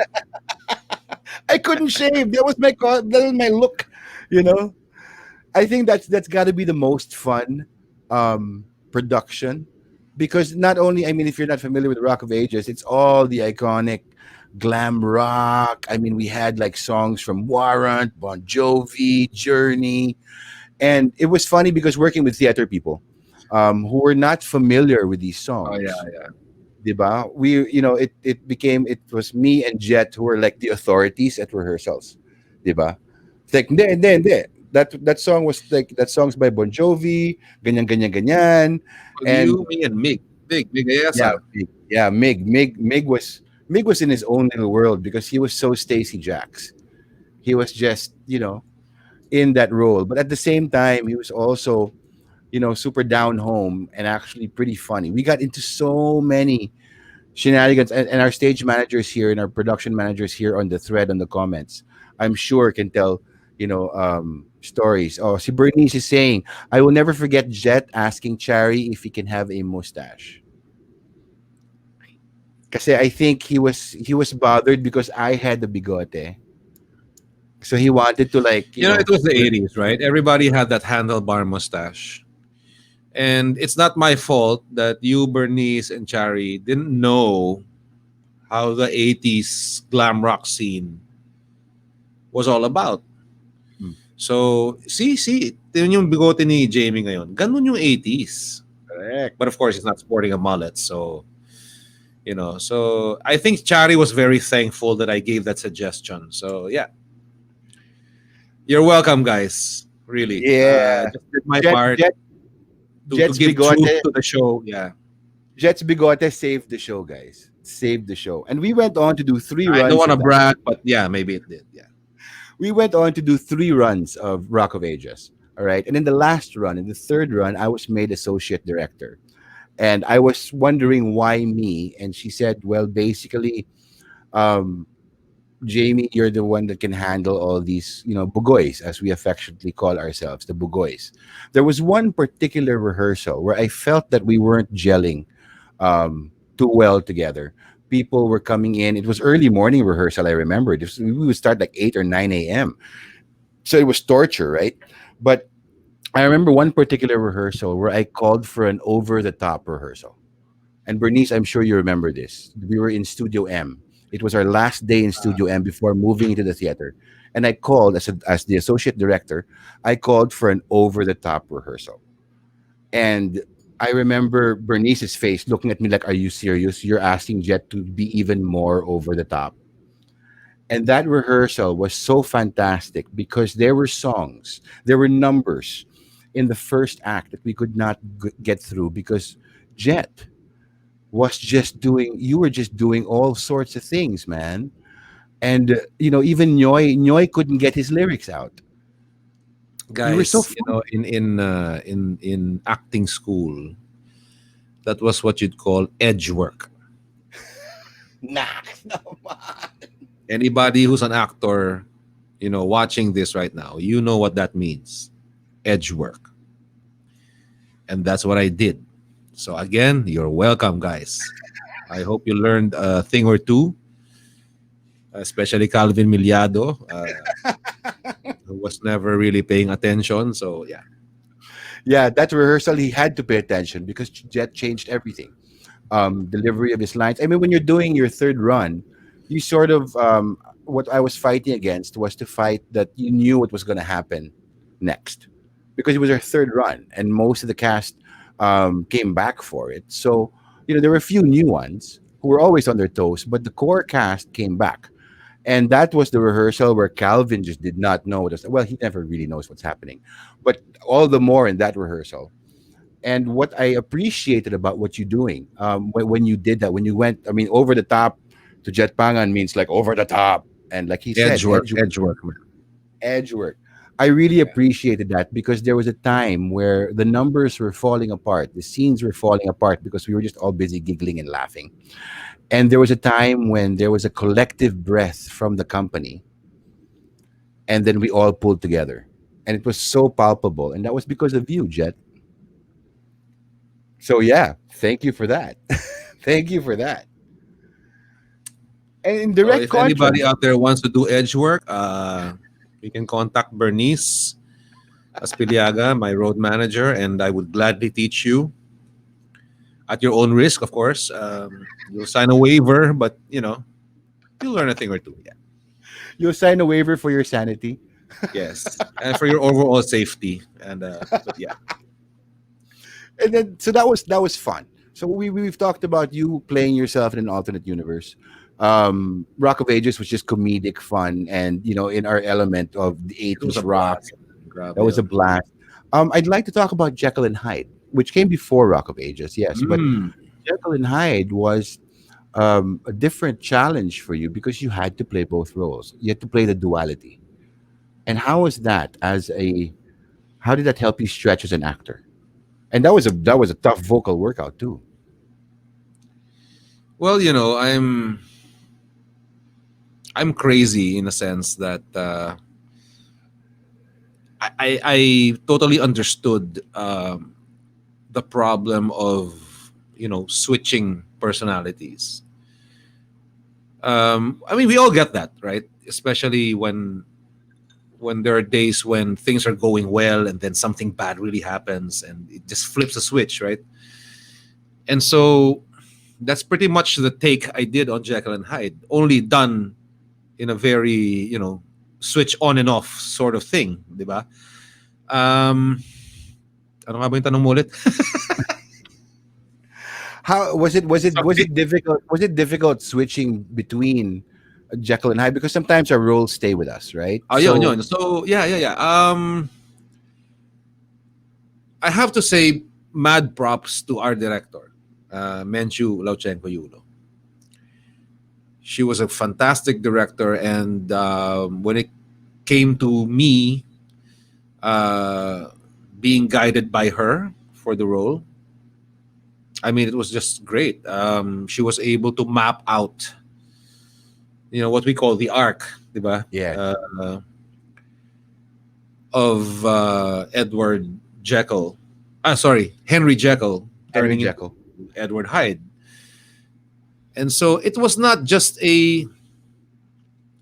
Speaker 1: I couldn't shave. That was my look. You know. I think that's got to be the most fun production because not only, I mean, if you're not familiar with Rock of Ages, it's all the iconic glam rock. I mean, we had like songs from Warrant, Bon Jovi, Journey, and it was funny because working with theater people who were not familiar with these
Speaker 2: Oh yeah,
Speaker 1: songs.
Speaker 2: yeah.
Speaker 1: Diba? It was me and Jet who were like the authorities at rehearsals. Diba? It's like, hindi. That song was like, that song's by Bon Jovi, ganyan, ganyan, ganyan.
Speaker 2: Well,
Speaker 1: And
Speaker 2: you, me, and Mig
Speaker 1: yeah,
Speaker 2: Ayasa.
Speaker 1: Mig was in his own little world because he was so Stacy Jacks. He was just, in that role. But at the same time, he was also, super down home and actually pretty funny. We got into so many shenanigans, and our stage managers here and our production managers here on the thread on the comments, I'm sure can tell, stories. Oh, si Bernice is saying, I will never forget Jet asking Chari if he can have a mustache. Kasi I think he was bothered because I had the bigote. So he wanted to, like,
Speaker 2: It was the 80s, right? Everybody had that handlebar mustache. And it's not my fault that you, Bernice, and Chari didn't know how the 80s glam rock scene was all about.
Speaker 1: Mm,
Speaker 2: So, see, yun yung bigote ni Jamie ngayon. Ganun yung 80s.
Speaker 1: correct.
Speaker 2: But of course, he's not sporting a mullet. So I think Chari was very thankful that I gave that suggestion. So, yeah, you're welcome, guys. Really.
Speaker 1: Yeah.
Speaker 2: Just did my
Speaker 1: Jet,
Speaker 2: part
Speaker 1: Jet,
Speaker 2: to
Speaker 1: Jet's
Speaker 2: give truth
Speaker 1: bigote
Speaker 2: to the show. Yeah.
Speaker 1: Jet's bigote saved the show, guys. Saved the show. And we went on to do three
Speaker 2: I don't
Speaker 1: runs
Speaker 2: want to
Speaker 1: of that.
Speaker 2: brag, but yeah, maybe it did. Yeah.
Speaker 1: We went on to do three runs of Rock of Ages. All right. And in the last run, in the third run, I was made associate director. And I was wondering why me. And she said, well, basically, um, Jamie, you're the one that can handle all these, bugoys, as we affectionately call ourselves, the bugoys. There was one particular rehearsal where I felt that we weren't gelling too well together. People were coming in. It was early morning rehearsal. I remember we would start like 8 or 9 a.m. So it was torture, right? But I remember one particular rehearsal where I called for an over the top rehearsal. And Bernice, I'm sure you remember this. We were in Studio M. It was our last day in Studio M before moving into the theater. And I called as the associate director. I called for an over the top rehearsal. And I remember Bernice's face looking at me like, "Are you serious? You're asking Jet to be even more over the top." And that rehearsal was so fantastic because there were songs, there were numbers in the first act that we could not get through because Jet you were just doing all sorts of things, man. And even Nyoy couldn't get his lyrics out. You were so
Speaker 2: Guys,
Speaker 1: funny.
Speaker 2: in acting school, that was what you'd call edge work.
Speaker 1: Nah, no.
Speaker 2: Anybody who's an actor, watching this right now, you know what that means. Edge work. And that's what I did. So again, you're welcome, guys. I hope you learned a thing or two, especially Calvin Miliado, who was never really paying attention. So yeah.
Speaker 1: Yeah, that rehearsal he had to pay attention because Jet changed everything. Delivery of his lines. I mean, when you're doing your third run, you sort of what I was fighting against was to fight that you knew what was going to happen next because it was our third run and most of the cast came back for it. So there were a few new ones who were always on their toes, but the core cast came back. And that was the rehearsal where Calvin just did not know what was. Well, he never really knows what's happening, but all the more in that rehearsal. And what I appreciated about what you're doing when you did that, when you went, I mean, over the top to Jett Pangan means like over the top, and like he said,
Speaker 2: Edge work, man.
Speaker 1: edge work. I really appreciated that because there was a time where the numbers were falling apart, the scenes were falling apart because we were just all busy giggling and laughing. And there was a time when there was a collective breath from the company, and then we all pulled together. And it was so palpable. And that was because of you, Jet. So, yeah, thank you for that. Thank you for that. And in
Speaker 2: So
Speaker 1: direct
Speaker 2: if anybody
Speaker 1: contrast,
Speaker 2: out there wants to do edge work, you can contact Bernice Aspiliaga, my road manager, and I would gladly teach you at your own risk, of course. You'll sign a waiver, but you'll learn a thing or two. Yeah.
Speaker 1: you'll sign a waiver for your sanity.
Speaker 2: Yes, and for your overall safety. And but yeah,
Speaker 1: And then, so that was fun. So we've talked about you playing yourself in an alternate universe. Rock of Ages was just comedic fun, and in our element of the
Speaker 2: it was a
Speaker 1: 80s rock.
Speaker 2: blast.
Speaker 1: That was a blast. I'd like to talk about Jekyll and Hyde, which came before Rock of Ages, yes. But
Speaker 2: Mm.
Speaker 1: Jekyll and Hyde was a different challenge for you because you had to play both roles. You had to play the duality. And how was that as a how did that help you stretch as an actor? And that was a tough vocal workout too.
Speaker 2: Well, I'm crazy in a sense that I totally understood the problem of switching personalities. I mean, we all get that, right? Especially when there are days when things are going well and then something bad really happens and it just flips a switch, right? And so that's pretty much the take I did on Jekyll and Hyde, only done in a very, switch on and off sort of thing, di ba? Um, ano nga ba yung tanong mo ulit?
Speaker 1: How was it? Was
Speaker 2: Sorry.
Speaker 1: it difficult? Was it difficult switching between Jekyll and Hyde? Because sometimes our roles stay with us, right?
Speaker 2: Oh, yun,
Speaker 1: So
Speaker 2: yun. So, yeah, yeah, yeah. I have to say mad props to our director, Menchu Lauchenko Yulo. She was a fantastic director, and when it came to me uh, being guided by her for the role, I mean, it was just great. She was able to map out, what we call the arc, diba?
Speaker 1: yeah,
Speaker 2: Of Edward Jekyll. Sorry, Henry Jekyll
Speaker 1: Henry
Speaker 2: turning into
Speaker 1: Jekyll.
Speaker 2: Edward Hyde. And so it was not just a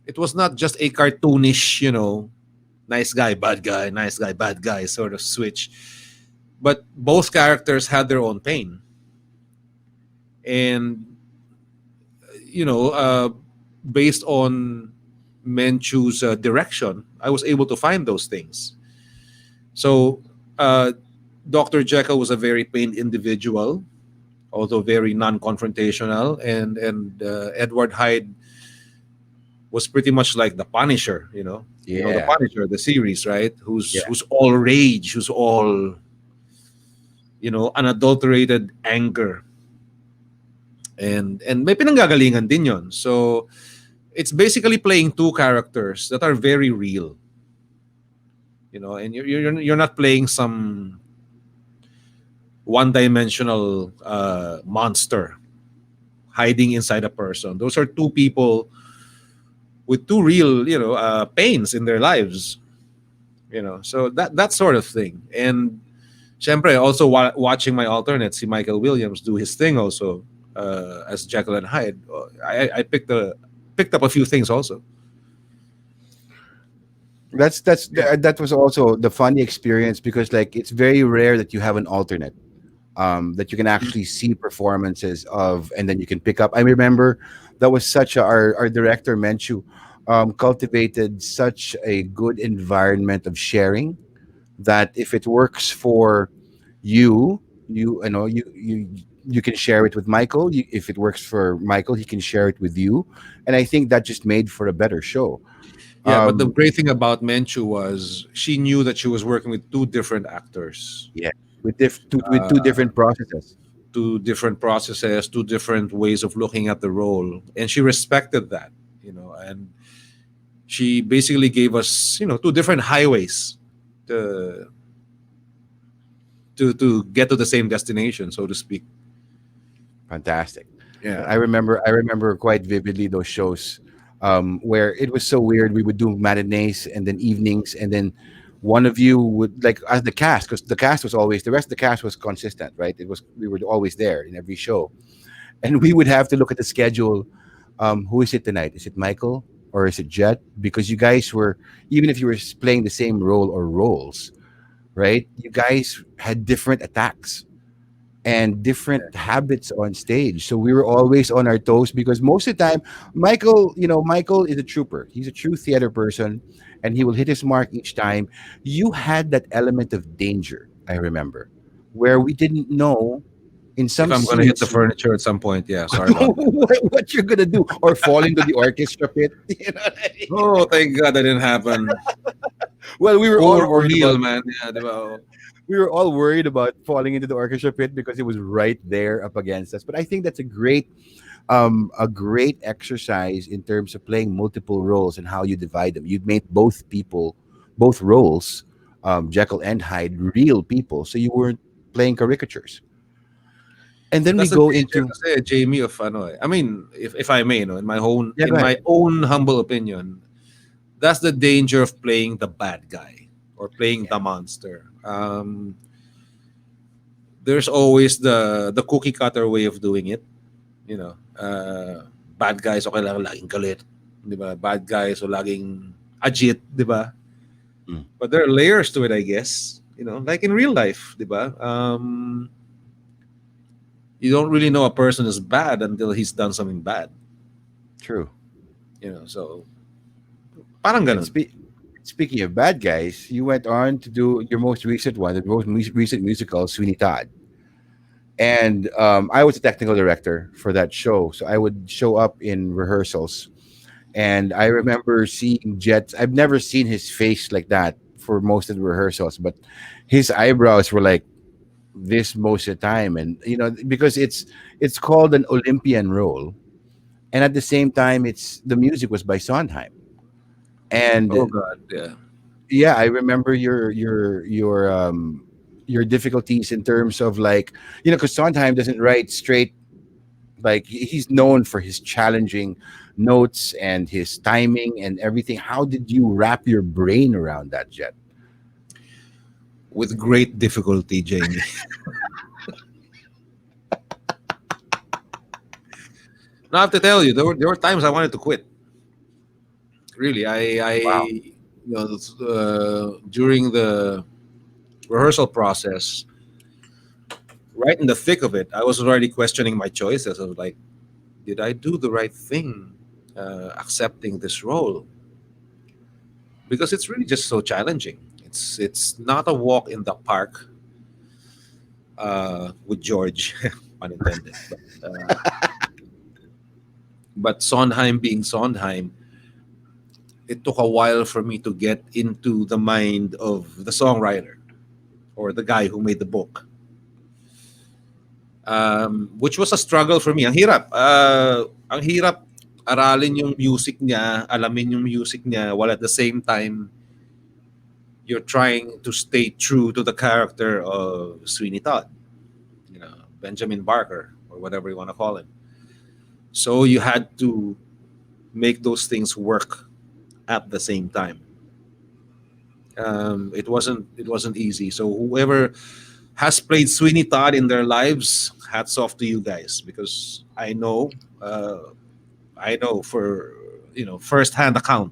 Speaker 2: cartoonish, nice guy, bad guy sort of switch. But both characters had their own pain. And you know, based on Menchu's direction, I was able to find those things. So, uh, Dr. Jekyll was a very pained individual, although very non-confrontational, and Edward Hyde was pretty much like the Punisher. The
Speaker 1: Yeah,
Speaker 2: Punisher, the series, right?
Speaker 1: yeah.
Speaker 2: Who's all rage, who's all unadulterated anger, and may pinanggagalingan din yon. So it's basically playing two characters that are very real. And you're not playing some one-dimensional monster hiding inside a person. Those are two people with two real, pains in their lives. So that sort of thing. And syempre, also watching my alternate, see Michael Williams do his thing also as Jekyll and Hyde. I picked up a few things also. Yeah.
Speaker 1: That was also the funny experience because like it's very rare that you have an alternate that you can actually see performances of and then you can pick up. I remember that was our director Menchu cultivated such a good environment of sharing that if it works for you can share it with Michael. If it works for Michael, he can share it with you, and I think that just made for a better show.
Speaker 2: Yeah, but the
Speaker 1: Um,
Speaker 2: great thing about Menchu was she knew that she was working with two different actors,
Speaker 1: yeah, with two different processes.
Speaker 2: two different processes, two different ways of looking at the role, and she respected that. And she basically gave us, two different highways to to get to the same destination, so to speak.
Speaker 1: Fantastic.
Speaker 2: Yeah.
Speaker 1: I remember quite vividly those shows where it was so weird. We would do matinees and then evenings, and then one of you would like as the cast because the cast was always the rest of the cast was consistent, right? It was we were always there in every show, and we would have to look at the schedule. Who is it tonight? Is it Michael or is it Jet? Because you guys were even if you were playing the same role or roles, right? You guys had different attacks and different habits on stage. So we were always on our toes because most of the time, Michael is a trooper. He's a true theater person and he will hit his mark each time. You had that element of danger, I remember, where we didn't know in
Speaker 2: If
Speaker 1: some
Speaker 2: I'm gonna hit the
Speaker 1: scenes
Speaker 2: furniture at some point, yeah. Sorry about that.
Speaker 1: what you're gonna do or fall into the orchestra pit. You know what I mean?
Speaker 2: Oh, thank God that didn't happen.
Speaker 1: Well,
Speaker 2: Or O'Neill, man. Yeah, diba?
Speaker 1: we were all worried about falling into the orchestra pit because it was right there up against us. But I think that's a great exercise in terms of playing multiple roles and how you divide them. You made both people both roles, Jekyll and Hyde, real people. So you weren't playing caricatures. And then we
Speaker 2: That's the
Speaker 1: go
Speaker 2: danger
Speaker 1: into,
Speaker 2: kasi, Jamie, of ano I mean, if I may, in my own
Speaker 1: yeah, go ahead.
Speaker 2: humble opinion, that's the danger of playing the bad guy or playing
Speaker 1: Yeah,
Speaker 2: the monster. There's always the cookie cutter way of doing it. You know, bad guys okay lang laging galit, di ba? Bad guys o laging ajit, di ba?
Speaker 1: mm,
Speaker 2: But there are layers to it, I guess. Like in real life, di ba? You don't really know a person is bad until he's done something bad.
Speaker 1: true.
Speaker 2: So parang
Speaker 1: And
Speaker 2: ganun.
Speaker 1: speaking of bad guys, you went on to do your most recent one, the most recent musical, Sweeney Todd. And I was a technical director for that show, so I would show up in rehearsals. And I remember seeing Jet. I've never seen his face like that for most of the rehearsals, but his eyebrows were like this most of the time. And because it's called an Olympian role, and at the same time, it's the music was by Sondheim.
Speaker 2: Oh
Speaker 1: And
Speaker 2: God, yeah.
Speaker 1: yeah, I remember your difficulties in terms of like, because Sondheim doesn't write straight. Like he's known for his challenging notes and his timing and everything. How did you wrap your brain around that, Jet?
Speaker 2: With great difficulty, Jamie. Now I have to tell you, there were times I wanted to quit. Really,
Speaker 1: Wow.
Speaker 2: during the rehearsal process, right in the thick of it, I was already questioning my choices. I was like, did I do the right thing, accepting this role? Because it's really just so challenging. It's not a walk in the park, with George, pun intended. But Sondheim being Sondheim, it took a while for me to get into the mind of the songwriter or the guy who made the book, which was a struggle for me. Ang hirap aralin yung music niya, alamin yung music niya, while at the same time you're trying to stay true to the character of Sweeney Todd, Benjamin Barker or whatever you want to call him. So you had to make those things work at the same time. It wasn't easy. So whoever has played Sweeney Todd in their lives, hats off to you guys, because I know for first hand account,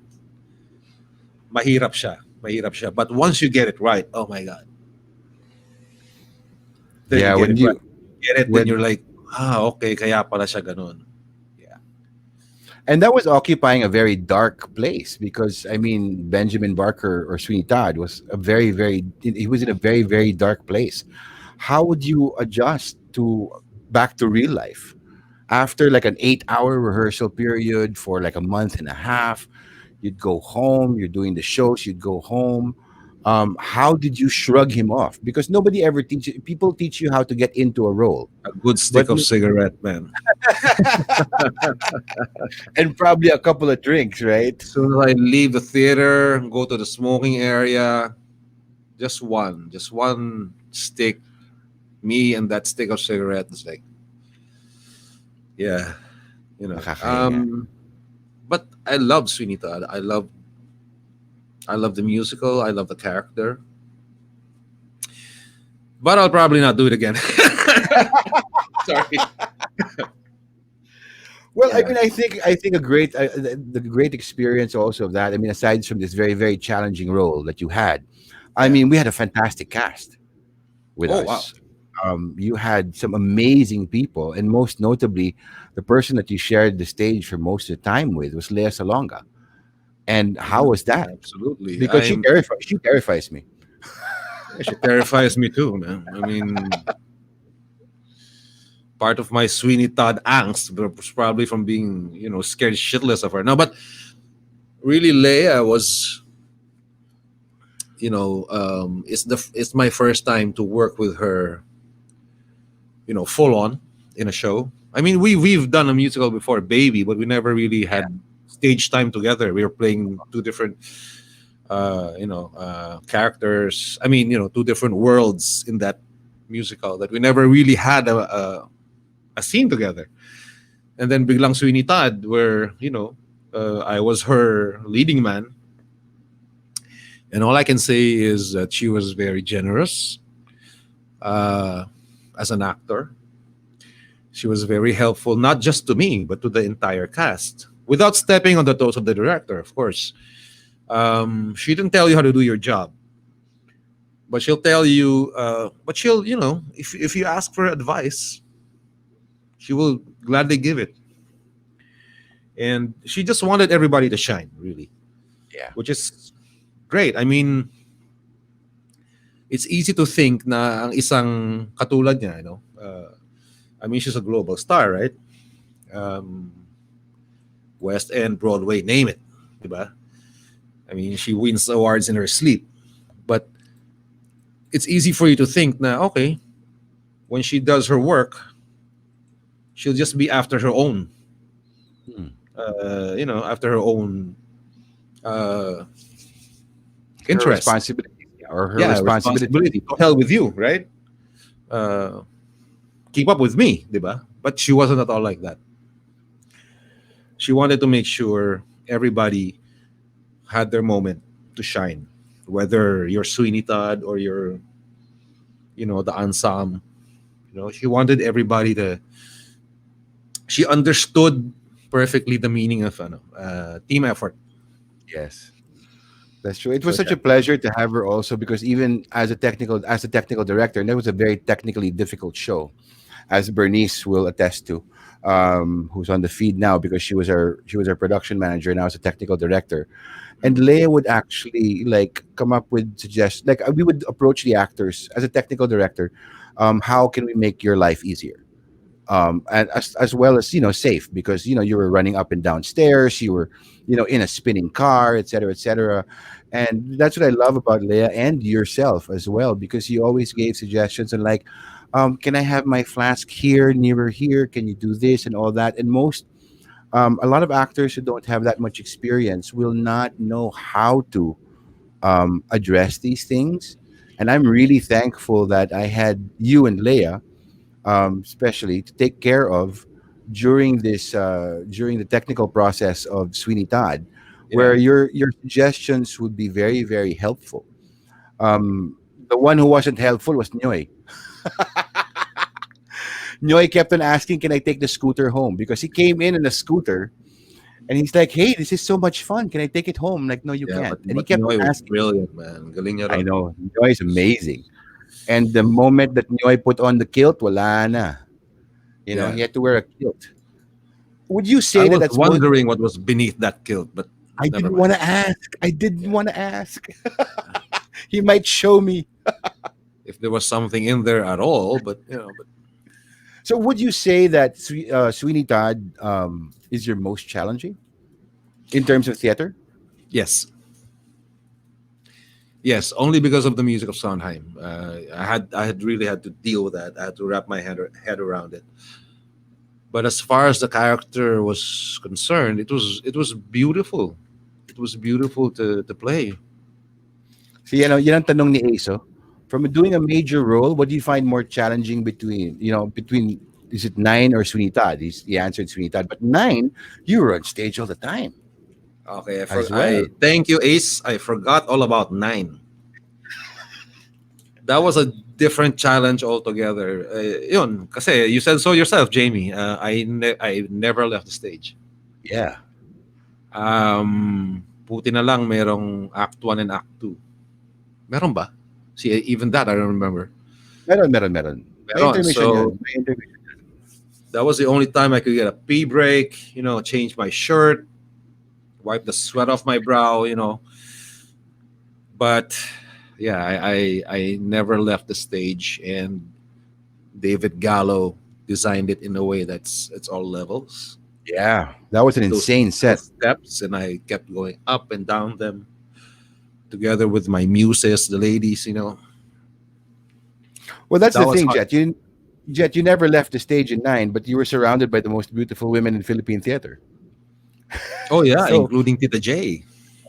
Speaker 2: mahirap siya. But once you get it right, oh my god, then you
Speaker 1: Yeah,
Speaker 2: get
Speaker 1: when
Speaker 2: it right.
Speaker 1: you
Speaker 2: Get it, then
Speaker 1: when
Speaker 2: you're like, okay, kaya pala siya ganun. Yeah.
Speaker 1: and that was occupying a very dark place because I mean Benjamin Barker or Sweeney Todd was a very very he was in a very very dark place. How would you adjust to back to real life after like an 8 hour rehearsal period for like a month and a half? You'd go home, you're doing the shows, you'd go home. How did you shrug him off? Because nobody ever teaches people teach you how to get into a role,
Speaker 2: A good
Speaker 1: but
Speaker 2: stick of cigarette, man.
Speaker 1: and probably a couple of drinks, right?
Speaker 2: As soon as I leave the theater, go to the smoking area, just one stick, me and that stick of cigarette. It's like, yeah, you know.
Speaker 1: Nakakahiya.
Speaker 2: Um, but I love Sweeney Todd. I love the musical. I love the character. But I'll probably not do it again. Sorry.
Speaker 1: Well, I
Speaker 2: Yeah.
Speaker 1: mean, I think a great the great experience also of that. I mean, aside from this very very challenging role that you had, I
Speaker 2: Yeah.
Speaker 1: mean, we had a fantastic cast with
Speaker 2: Oh wow.
Speaker 1: us. You had some amazing people, and most notably, the person that you shared the stage for most of the time with was Lea Salonga. And how
Speaker 2: Mhm.
Speaker 1: was that?
Speaker 2: Absolutely.
Speaker 1: Because she terrifies me.
Speaker 2: She terrifies me too, man. I mean, part of my Sweeney Todd angst was probably from being, scared shitless of her. No, but really, Leia was, it's my first time to work with her, full on in a show. I mean, we've done a musical before, Baby, but we never really
Speaker 1: Yeah.
Speaker 2: had stage time together. We were playing two different characters. I mean, two different worlds in that musical that we never really had a scene together. And then biglang Sweeney Todd, where I was her leading man, and all I can say is that she was very generous uh, as an actor. She was very helpful, not just to me, but to the entire cast, without stepping on the toes of the director, of course. She didn't tell you how to do your job, but she'll tell you. But she'll, if you ask for advice, she will gladly give it. And she just wanted everybody to shine, really,
Speaker 1: Yeah.
Speaker 2: which is great. I mean, it's easy to think na ang isang katulad niya, I mean, she's a global star, right? Um, West End, Broadway, name it, diba? I mean, she wins awards in her sleep. But it's easy for you to think na, okay, when she does her work, she'll just be after her own,
Speaker 1: Hmm.
Speaker 2: after her own uh,
Speaker 1: Her
Speaker 2: interest.
Speaker 1: responsibility or her
Speaker 2: Yeah,
Speaker 1: responsibility.
Speaker 2: responsibility. To hell with you, right? Uh, Keep up with me, diba? But she wasn't at all like that. She wanted to make sure everybody had their moment to shine, whether you're Sweeney Todd or you're, the ensemble. She wanted everybody to. She understood perfectly the meaning of team effort.
Speaker 1: Yes. That's true. It
Speaker 2: So
Speaker 1: was such a
Speaker 2: yeah,
Speaker 1: pleasure to have her also because even as a technical director, and that was a very technically difficult show, as Bernice will attest to, who's on the feed now because she was our production manager now as a technical director. And Leia would actually like come up with suggestions. Like we would approach the actors as a technical director. How can we make your life easier? And as well as safe because you were running up and down stairs, you were in a spinning car, etc., and that's what I love about Leia and yourself as well because you always gave suggestions and like, can I have my flask here nearer here, can you do this and all that. And a lot of actors who don't have that much experience will not know how to address these things, and I'm really thankful that I had you and Leia, especially to take care of during the technical process of Sweeney Todd, where
Speaker 2: yeah,
Speaker 1: your suggestions would be very very helpful. Um, the one who wasn't helpful was Nyoy. Nyoy kept on asking, "Can I take the scooter home?" Because he came in a scooter, and he's like, "Hey, this is so much fun. Can I take it home?" I'm like, "No, you
Speaker 2: yeah.
Speaker 1: can't."
Speaker 2: But
Speaker 1: And he
Speaker 2: but
Speaker 1: kept
Speaker 2: Noy
Speaker 1: on
Speaker 2: was
Speaker 1: asking.
Speaker 2: brilliant, man. Galing niya
Speaker 1: I
Speaker 2: ron.
Speaker 1: know Nyoy is amazing, and the moment that Nyoy put on the kilt, wala na.
Speaker 2: Yeah,
Speaker 1: He had to wear a kilt. Would you
Speaker 2: I
Speaker 1: say that
Speaker 2: was
Speaker 1: that's most?
Speaker 2: wondering what was beneath that kilt, but
Speaker 1: I
Speaker 2: never
Speaker 1: didn't
Speaker 2: mind.
Speaker 1: want to ask. I didn't
Speaker 2: Yeah,
Speaker 1: want to ask. He might show me.
Speaker 2: if there was something in there at all, but
Speaker 1: So, would you say that Sweeney Todd is your most challenging in terms of theater?
Speaker 2: yes, yes, only because of the music of Sondheim. I had really had to deal with that. I had to wrap my head around it. But as far as the character was concerned, it was beautiful. It was beautiful to play.
Speaker 1: So, yan ang tanong ni Ace. Oh. From doing a major role, what do you find more challenging between is it Nine or Sweeney Todd? He answered Sweeney Todd, but Nine, you were on stage all the time
Speaker 2: Okay,
Speaker 1: as well.
Speaker 2: I thank you, Ace. I forgot all about nine. That was a different challenge altogether. Yun, kasi you said so yourself, Jamie. I never left the stage.
Speaker 1: Yeah.
Speaker 2: Puti na lang merong Act 1 and Act 2. Meron ba? See, even that I don't remember.
Speaker 1: Meron. May
Speaker 2: Meron.
Speaker 1: intermission
Speaker 2: So
Speaker 1: yun. May intermission.
Speaker 2: that was the only time I could get a pee break, change my shirt, wipe the sweat off my brow. But yeah, I never left the stage, and David Gallo designed it in a way that's it's all levels.
Speaker 1: Yeah, that was an
Speaker 2: Those
Speaker 1: insane
Speaker 2: little
Speaker 1: set.
Speaker 2: steps, and I kept going up and down them together with my muses, the ladies.
Speaker 1: Well, that's
Speaker 2: That
Speaker 1: the
Speaker 2: was
Speaker 1: thing,
Speaker 2: hard.
Speaker 1: Jet, you never left the stage in Nine, but you were surrounded by the most beautiful women in Philippine theater.
Speaker 2: Oh yeah,
Speaker 1: So,
Speaker 2: including Tita J.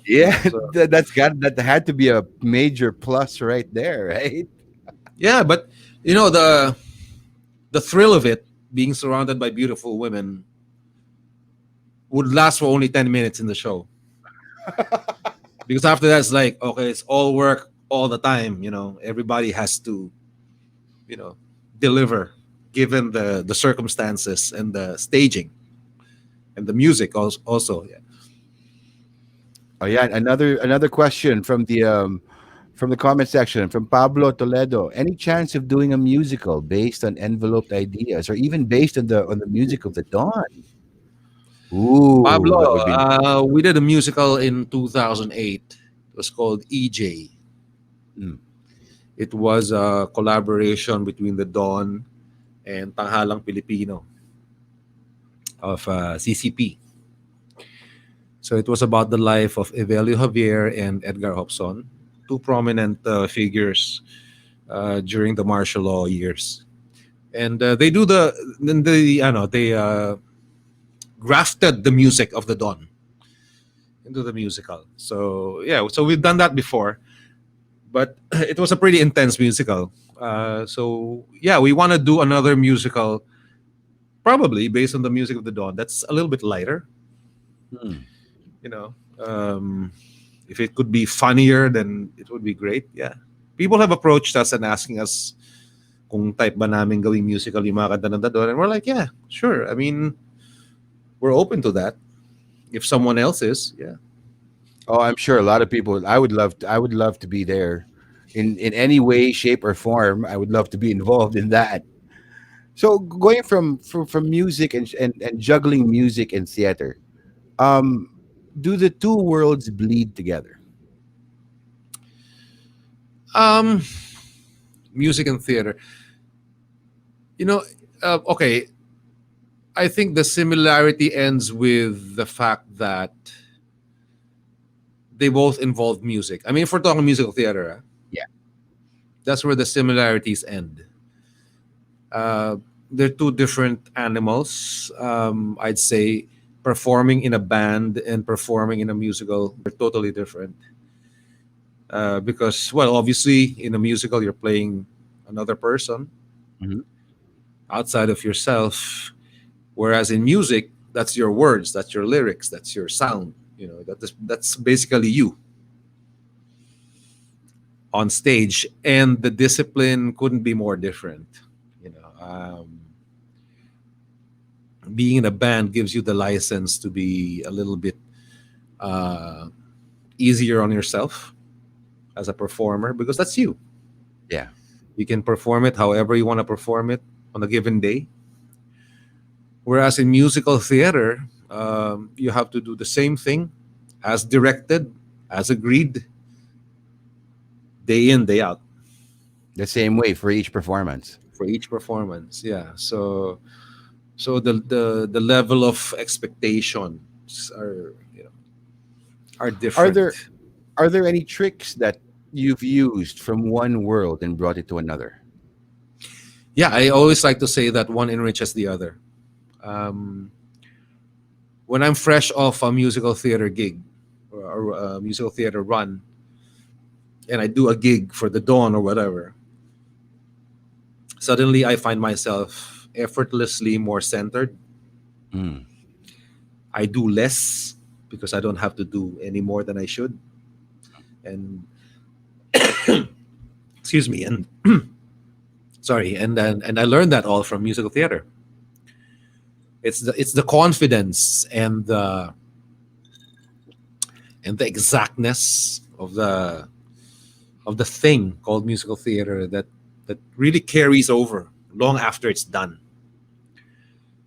Speaker 1: Yeah,
Speaker 2: So
Speaker 1: that had to be a major plus right there, right?
Speaker 2: yeah, but the thrill of it, being surrounded by beautiful women, would last for only 10 minutes in the show, because after that it's like, okay, it's all work all the time. Everybody has to, you know, deliver, given the circumstances and the staging and the music also. Yeah.
Speaker 1: Oh yeah, another question from the comment section from Pablo Toledo. Any chance of doing a musical based on enveloped ideas, or even based on the music of the dawn? Ooh, that would
Speaker 2: Pablo,
Speaker 1: be
Speaker 2: we did a musical in 2008. It was called EJ.
Speaker 1: mm,
Speaker 2: It was a collaboration between the Dawn and Tanghalang Pilipino of CCP. So it was about the life of Evelio Javier and Edgar Hobson, two prominent figures during the martial law years. And they do they grafted the music of the Dawn into the musical. So yeah, so we've done that before, but it was a pretty intense musical. So yeah, we want to do another musical, probably based on the music of the Dawn. That's a little bit lighter,
Speaker 1: mm.
Speaker 2: you know. If it could be funnier, then it would be great. Yeah, people have approached us and asking us kung type ba namin gawing musical yung mga kanta ng Dawn, and we're like, yeah, sure. I mean, we're open to that. If someone else is, yeah.
Speaker 1: Oh, I'm sure a lot of people. I would love to be there, in any way, shape, or form. I would love to be involved in that. So going from music and juggling music and theater, um, do the two worlds bleed together?
Speaker 2: Um, Music and theater. You know, okay. I think the similarity ends with the fact that they both involve music. I mean, if we're talking musical theater,
Speaker 1: Yeah.
Speaker 2: that's where the similarities end. Uh, they're two different animals. I'd say performing in a band and performing in a musical are totally different. Because, well, obviously, in a musical, you're playing another person
Speaker 1: Mhm.
Speaker 2: outside of yourself. Whereas in music, that's your words, that's your lyrics, that's your sound. That's basically you on stage, and the discipline couldn't be more different. You know, being in a band gives you the license to be a little bit uh, easier on yourself as a performer, because that's you.
Speaker 1: Yeah.
Speaker 2: You can perform it however you want to perform it on a given day. Whereas in musical theater, you have to do the same thing as directed, as agreed, day in, day out,
Speaker 1: The same way for each performance.
Speaker 2: for each performance. Yeah. So the level of expectations are
Speaker 1: Are there
Speaker 2: different.
Speaker 1: are there any tricks that you've used from one world and brought it to another?
Speaker 2: Yeah, I always like to say that one enriches the other. Um, when I'm fresh off a musical theater gig, or a musical theater run, and I do a gig for the Dawn or whatever, suddenly I find myself effortlessly more centered.
Speaker 1: Mm.
Speaker 2: I do less because I don't have to do any more than I should. And excuse me, and sorry, and I learned that all from musical theater. It's the confidence and the exactness of the thing called musical theater that really carries over long after it's done.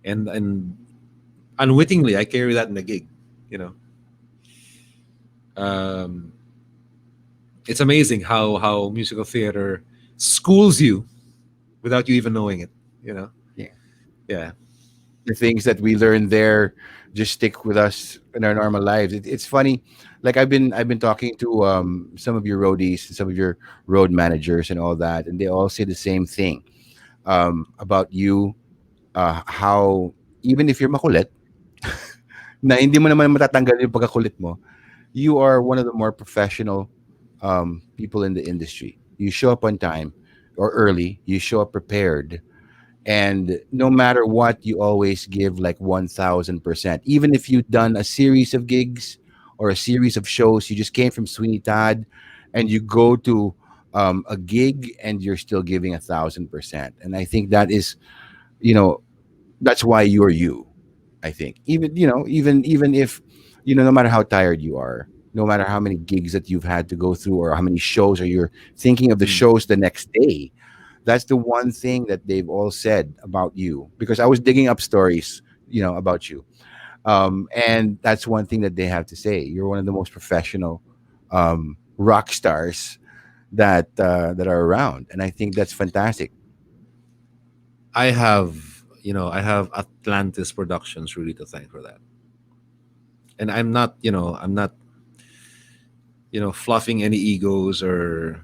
Speaker 2: And unwittingly, I carry that in the gig. You know, um, it's amazing how musical theater schools you without you even knowing it. You know,
Speaker 1: Yeah.
Speaker 2: yeah.
Speaker 1: The things that we learn there just stick with us in our normal lives. It's funny. Like I've been talking to some of your roadies, some of your road managers, and all that, and they all say the same thing about you. How even if you're makulit, na hindi mo naman matatanggal yung pagkakulit mo, you are one of the more professional people in the industry. You show up on time or early. You show up prepared, and no matter what, you always give like 1,000%. Even if you've done a series of gigs or a series of shows, you just came from Sweeney Todd, and you go to a gig and you're still giving 1,000%. And I think that is, you know, that's why you're you. I think even even if no matter how tired you are, no matter how many gigs that you've had to go through or how many shows, or you're thinking of the
Speaker 2: Mm.
Speaker 1: shows the next day, that's the one thing that they've all said about you, because I was digging up stories, about you. And that's one thing that they have to say. You're one of the most professional rock stars that are around, and I think that's fantastic.
Speaker 2: I have Atlantis Productions really to thank for that. And I'm not fluffing any egos, or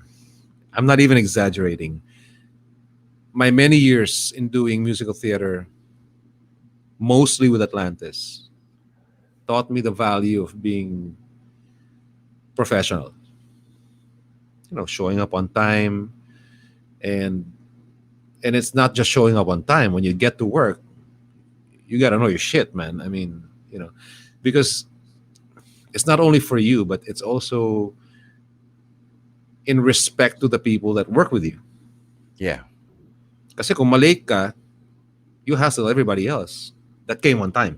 Speaker 2: I'm not even exaggerating. My many years in doing musical theater, mostly with Atlantis, taught me the value of being professional. Showing up on time, and it's not just showing up on time. When you get to work, you got to know your shit, man. I mean, because it's not only for you, but it's also in respect to the people that work with you.
Speaker 1: Yeah,
Speaker 2: Kasi kung malate ka, you hassle everybody else that came on time.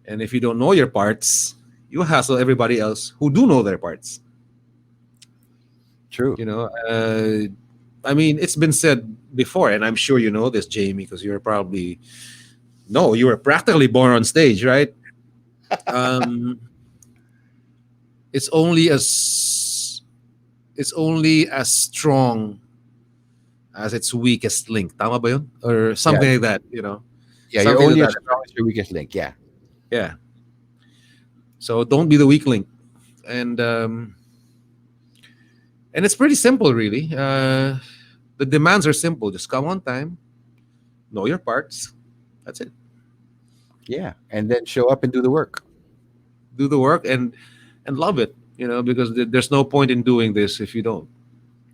Speaker 2: And if you don't know your parts, you hassle everybody else who do know their parts.
Speaker 1: true.
Speaker 2: You know, I mean, it's been said before, and I'm sure you know this, Jamie, because you were practically born on stage, right? Um, it's only as it's only as strong as its weakest link. Tama ba yun? Or
Speaker 1: Yeah,
Speaker 2: something like that,
Speaker 1: yeah. You're
Speaker 2: something to
Speaker 1: only as
Speaker 2: that
Speaker 1: strong
Speaker 2: effect.
Speaker 1: as your weakest link. Yeah,
Speaker 2: Yeah. So don't be the weak link. And it's pretty simple, really. The demands are simple. Just come on time, know your parts. That's it.
Speaker 1: yeah. And then show up and do the work.
Speaker 2: Do the work and love it. Because there's no point in doing this if you don't.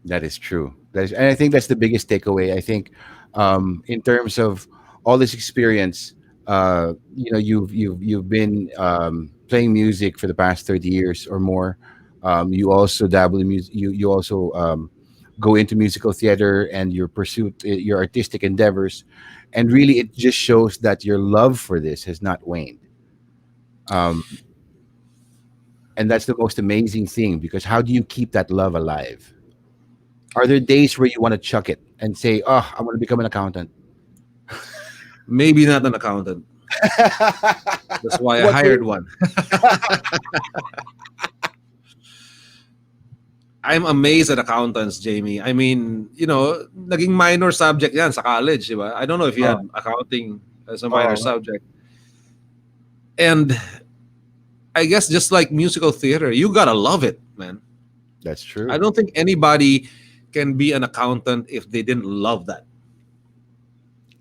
Speaker 1: That is true. And I think that's the biggest takeaway. I think, in terms of all this experience, you've been playing music for the past 30 years or more. You also dabble in music. You also go into musical theater and your pursuit, your artistic endeavors, and really, it just shows that your love for this has not waned. Um, and that's the most amazing thing, because how do you keep that love alive? Are there days where you want to chuck it and say, "Oh, I want to become an accountant"?
Speaker 2: Maybe not an accountant. That's why I
Speaker 1: What will
Speaker 2: hired one. I'm amazed at accountants, Jamie. I mean, naging minor subject yan sa college, di ba? I don't know if you
Speaker 1: oh,
Speaker 2: had accounting as a minor
Speaker 1: oh,
Speaker 2: subject. And I guess just like musical theater, you gotta love it, man.
Speaker 1: that's
Speaker 2: I
Speaker 1: true.
Speaker 2: don't think anybody can be an accountant if they didn't love that,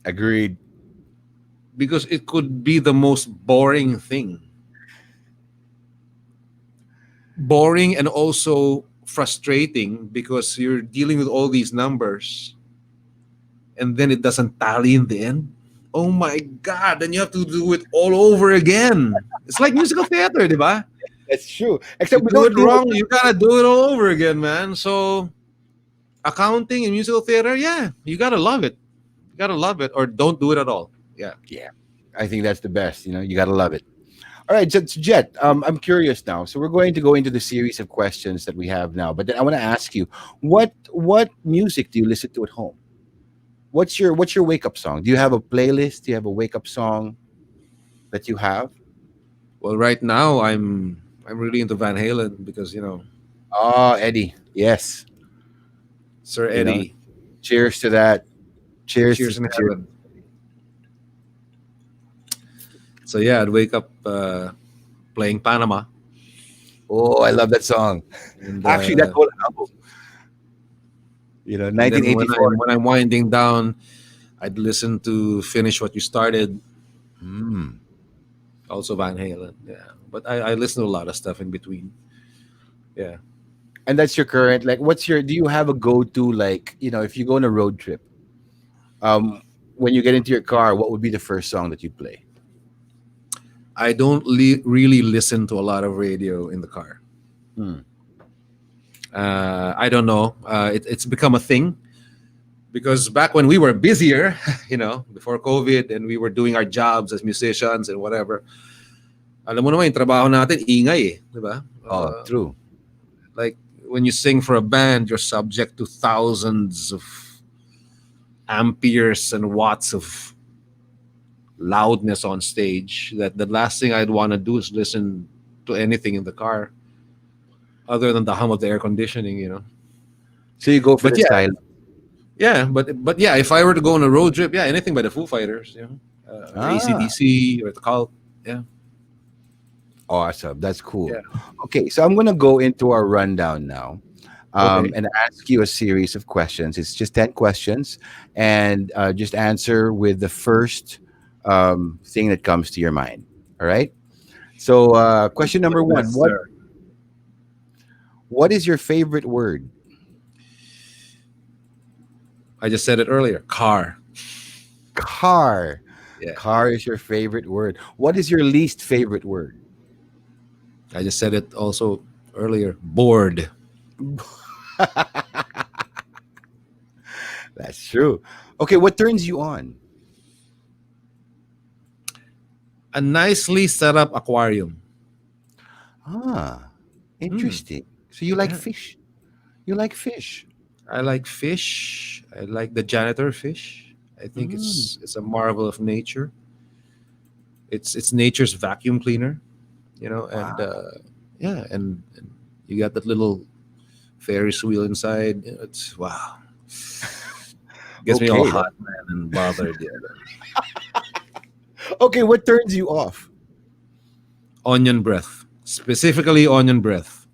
Speaker 1: Agreed.
Speaker 2: because it could be the most boring thing. Boring and also frustrating because you're dealing with all these numbers and then it doesn't tally in the end. Oh my God, then you have to do it all over again. It's like musical theater, di ba?
Speaker 1: That's true.
Speaker 2: You
Speaker 1: Except we
Speaker 2: do it
Speaker 1: don't deal with
Speaker 2: wrong, you gotta do it all over again, man. So accounting and musical theater, yeah, you gotta love it. You gotta love it or don't do it at all. Yeah.
Speaker 1: yeah. I think that's the best. You got to love it. All right, so Jet, I'm curious now. So we're going to go into the series of questions that we have now, but then I want to ask you, what music do you listen to at home? What's your wake up song? Do you have a playlist? Do you have a wake up song that you have?
Speaker 2: Well, right now I'm really into Van Halen because
Speaker 1: Oh, Eddie. Yes.
Speaker 2: Sir
Speaker 1: You know,
Speaker 2: Eddie,
Speaker 1: cheers to that.
Speaker 2: cheers in
Speaker 1: Cheers.
Speaker 2: heaven. So yeah, I'd wake up playing Panama,
Speaker 1: Oh, I love that song.
Speaker 2: and
Speaker 1: Actually, that whole album,
Speaker 2: then when
Speaker 1: 1984.
Speaker 2: I'm winding down, I'd listen to Finish What You Started.
Speaker 1: Mm.
Speaker 2: Also Van Halen. Yeah, but I listen to a lot of stuff in between. Yeah,
Speaker 1: And that's your current, like, what's your, do you have a go-to, like, if you go on a road trip, um when you get into your car, what would be the first song that you'd play?
Speaker 2: I don't really listen to a lot of radio in the car.
Speaker 1: Hmm.
Speaker 2: I don't know. It's become a thing because back when we were busier, before COVID, and we were doing our jobs as musicians and whatever. Alam mo naman yung trabaho natin, ingay eh, di ba?
Speaker 1: Oh, true.
Speaker 2: Like when you sing for a band, you're subject to thousands of amperes and watts of loudness on stage. That the last thing I'd want to do is listen to anything in the car other than the hum of the air conditioning.
Speaker 1: So you go for
Speaker 2: But
Speaker 1: the
Speaker 2: yeah,
Speaker 1: silent.
Speaker 2: yeah, but yeah, if I were to go on a road trip, yeah, anything by the Foo Fighters, or
Speaker 1: Ah,
Speaker 2: ACDC or the Cult, yeah,
Speaker 1: awesome. That's cool.
Speaker 2: yeah,
Speaker 1: Okay, so I'm gonna go into our rundown now,
Speaker 2: okay,
Speaker 1: and ask you a series of questions. It's just 10 questions, and just answer with the first thing that comes to your mind. All right. So, question
Speaker 2: do
Speaker 1: number
Speaker 2: my
Speaker 1: one:
Speaker 2: best,
Speaker 1: What
Speaker 2: sir.
Speaker 1: What is your favorite word?
Speaker 2: I just said it earlier, car,
Speaker 1: Car.
Speaker 2: yeah,
Speaker 1: Car is your favorite word. What is your least favorite word?
Speaker 2: I just said it also earlier, bored,
Speaker 1: That's true. Okay, what turns you on?
Speaker 2: a nicely set up aquarium.
Speaker 1: Ah,
Speaker 2: Hmm.
Speaker 1: interesting. So you like
Speaker 2: Yeah,
Speaker 1: fish. You like fish.
Speaker 2: I like fish. I like the janitor fish. I think
Speaker 1: Mm.
Speaker 2: it's a marvel of nature. It's nature's vacuum cleaner, and
Speaker 1: Wow.
Speaker 2: yeah, and you got that little Ferris wheel inside. It's wow, gets me all
Speaker 1: Okay.
Speaker 2: hot, man, and bothered. Yeah.
Speaker 1: Okay, what turns you off?
Speaker 2: Onion breath, specifically onion breath.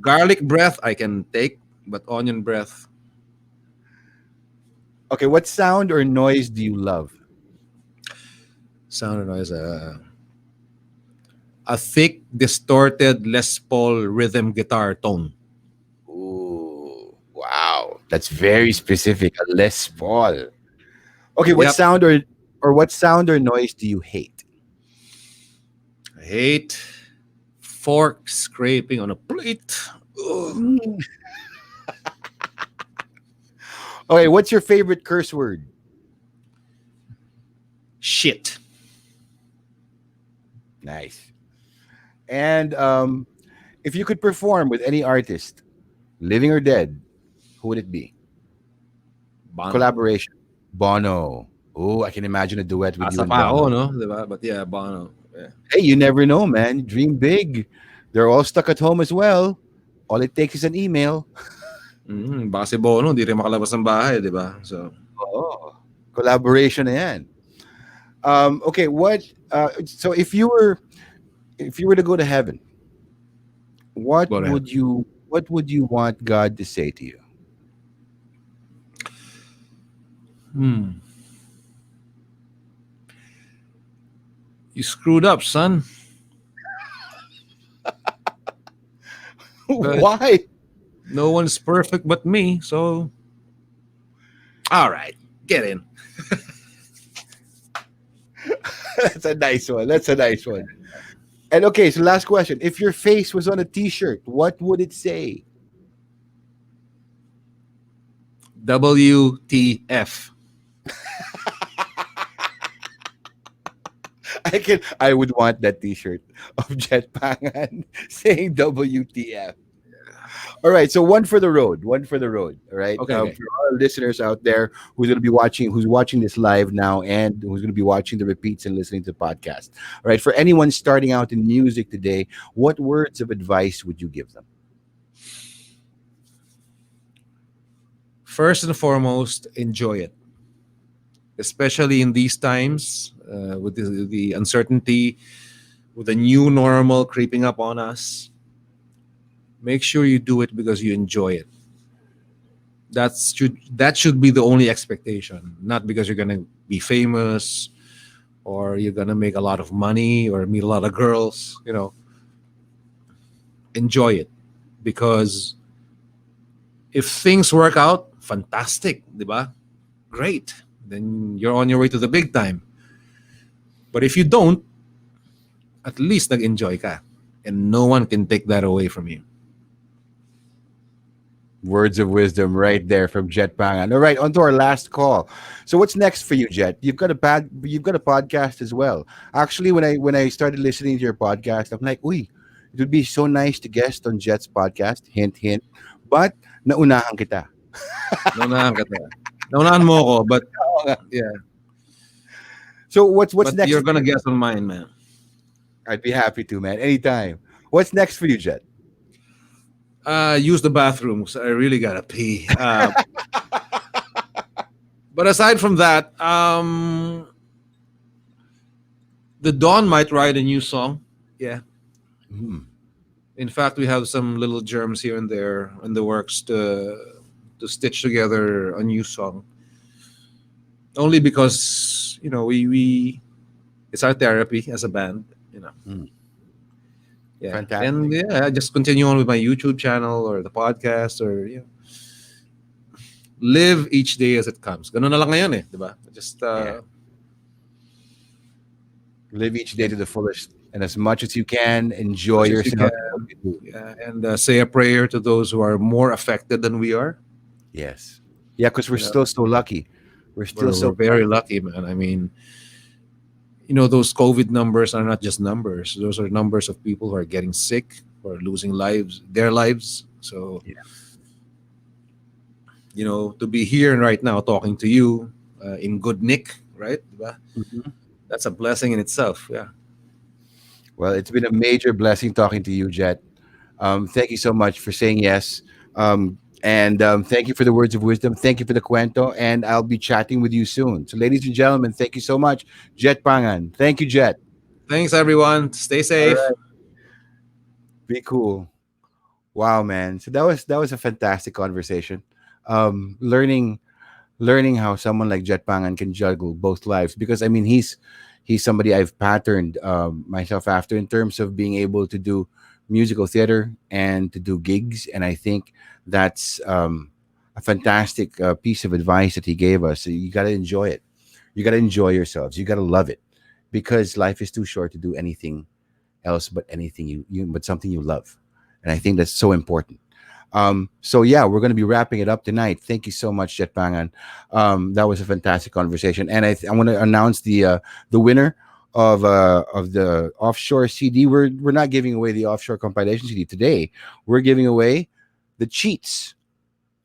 Speaker 2: Garlic breath I can take, but onion breath,
Speaker 1: Okay, what sound or noise do you love?
Speaker 2: sound and noise. A thick, distorted Les Paul rhythm guitar tone.
Speaker 1: Ooh, wow. That's very specific. A Les Paul. Okay, what
Speaker 2: Yep,
Speaker 1: sound or what sound or noise do you hate?
Speaker 2: I hate fork scraping on a plate. Ugh.
Speaker 1: Mm. Okay, what's your favorite curse word?
Speaker 2: Shit.
Speaker 1: Nice. And if you could perform with any artist, living or dead, who would it be?
Speaker 2: Bono.
Speaker 1: Collaboration. Bono. Oh, I can imagine a duet with you
Speaker 2: Asa
Speaker 1: and
Speaker 2: pa
Speaker 1: Bono.
Speaker 2: ako, no? Diba? But yeah, Bono. Yeah.
Speaker 1: Hey, you never know, man. Dream big. They're all stuck at home as well. All it takes is an email.
Speaker 2: Baka si Bono, hindi rin makalabas ng bahay, di ba? So,
Speaker 1: Oh, collaboration na yan. Okay, so if you were to go to heaven,
Speaker 2: go ahead.
Speaker 1: what would you want God to say to you?
Speaker 2: Hmm. You screwed up, son. But
Speaker 1: Why?
Speaker 2: no one's perfect but me, so all right, get in.
Speaker 1: That's a nice one. That's a nice one. And okay, so last question. If your face was on a t-shirt, what would it say?
Speaker 2: WTF.
Speaker 1: I would want that t-shirt of Jett Pangan saying WTF. All right, so one for the road, one for the road. All right,
Speaker 2: Okay, okay.
Speaker 1: for our listeners out there who's watching this live now, and who's going to be watching the repeats and listening to the podcast. All right, for anyone starting out in music today, what words of advice would you give them?
Speaker 2: First and foremost, enjoy it, especially in these times with the uncertainty, with the new normal creeping up on us. Make sure you do it because you enjoy it. That should be the only expectation, not because you're gonna be famous or you're gonna make a lot of money or meet a lot of girls. Enjoy it, because if things work out, fantastic, di ba? Great. Then you're on your way to the big time. But if you don't, at least nag-enjoy ka. And no one can take that away from you.
Speaker 1: Words of wisdom right there from Jett Pangan. All right, on to our last call. So what's next for you, Jett? You've got a podcast as well. Actually, when I started listening to your podcast, I'm like, uy, it would be so nice to guest on Jett's podcast. Hint, hint. But naunahan kita.
Speaker 2: Naunahan ka talaga. Naunahan mo ko, but yeah.
Speaker 1: So what's
Speaker 2: But
Speaker 1: next?
Speaker 2: you're gonna guess on mine, man.
Speaker 1: I'd be happy to, man. Anytime. What's next for you, Jett?
Speaker 2: Use the bathroom, 'cause I really gotta pee. But aside from that, the Dawn might write a new song. Yeah.
Speaker 1: Hmm.
Speaker 2: In fact, we have some little germs here and there in the works to stitch together a new song. Only because we it's our therapy as a band.
Speaker 1: Hmm.
Speaker 2: Yeah,
Speaker 1: Fantastic.
Speaker 2: and yeah, I just continue on with my YouTube channel or the podcast, or live each day as it comes. Ganun na lang ngayon di ba? Just
Speaker 1: Yeah. Live each day
Speaker 2: yeah,
Speaker 1: to the fullest, and as much as you can,
Speaker 2: as
Speaker 1: enjoy
Speaker 2: much as you
Speaker 1: yourself.
Speaker 2: can, yeah, and say a prayer to those who are more affected than we are.
Speaker 1: Yes. Yeah, because we're
Speaker 2: You know,
Speaker 1: still so lucky. We're still
Speaker 2: we're
Speaker 1: so
Speaker 2: very lucky, man. I mean, those COVID numbers are not just numbers; those are numbers of people who are getting sick or losing their lives. So,
Speaker 1: yeah.
Speaker 2: to be here right now talking to you in good nick, right? Diba?
Speaker 1: Mhm.
Speaker 2: That's a blessing in itself. Yeah.
Speaker 1: Well, it's been a major blessing talking to you, Jett. Thank you so much for saying yes. And thank you for the words of wisdom. Thank you for the cuento. And I'll be chatting with you soon. So, ladies and gentlemen, thank you so much. Jett Pangan. Thank you, Jett.
Speaker 2: Thanks, everyone. Stay
Speaker 1: All
Speaker 2: safe.
Speaker 1: right. Be cool. Wow, man. So that was a fantastic conversation. Learning how someone like Jett Pangan can juggle both lives, because I mean he's somebody I've patterned myself after in terms of being able to do musical theater and to do gigs, and I think that's a fantastic piece of advice that he gave us. So you got to enjoy it. You got to enjoy yourselves. You got to love it, because life is too short to do anything else but anything but something you love, and I think that's so important. So yeah, we're going to be wrapping it up tonight. Thank you so much, Jett Pangan. That was a fantastic conversation, and I want to announce the winner of the offshore CD. We're not giving away the offshore compilation CD today. We're giving away the Cheats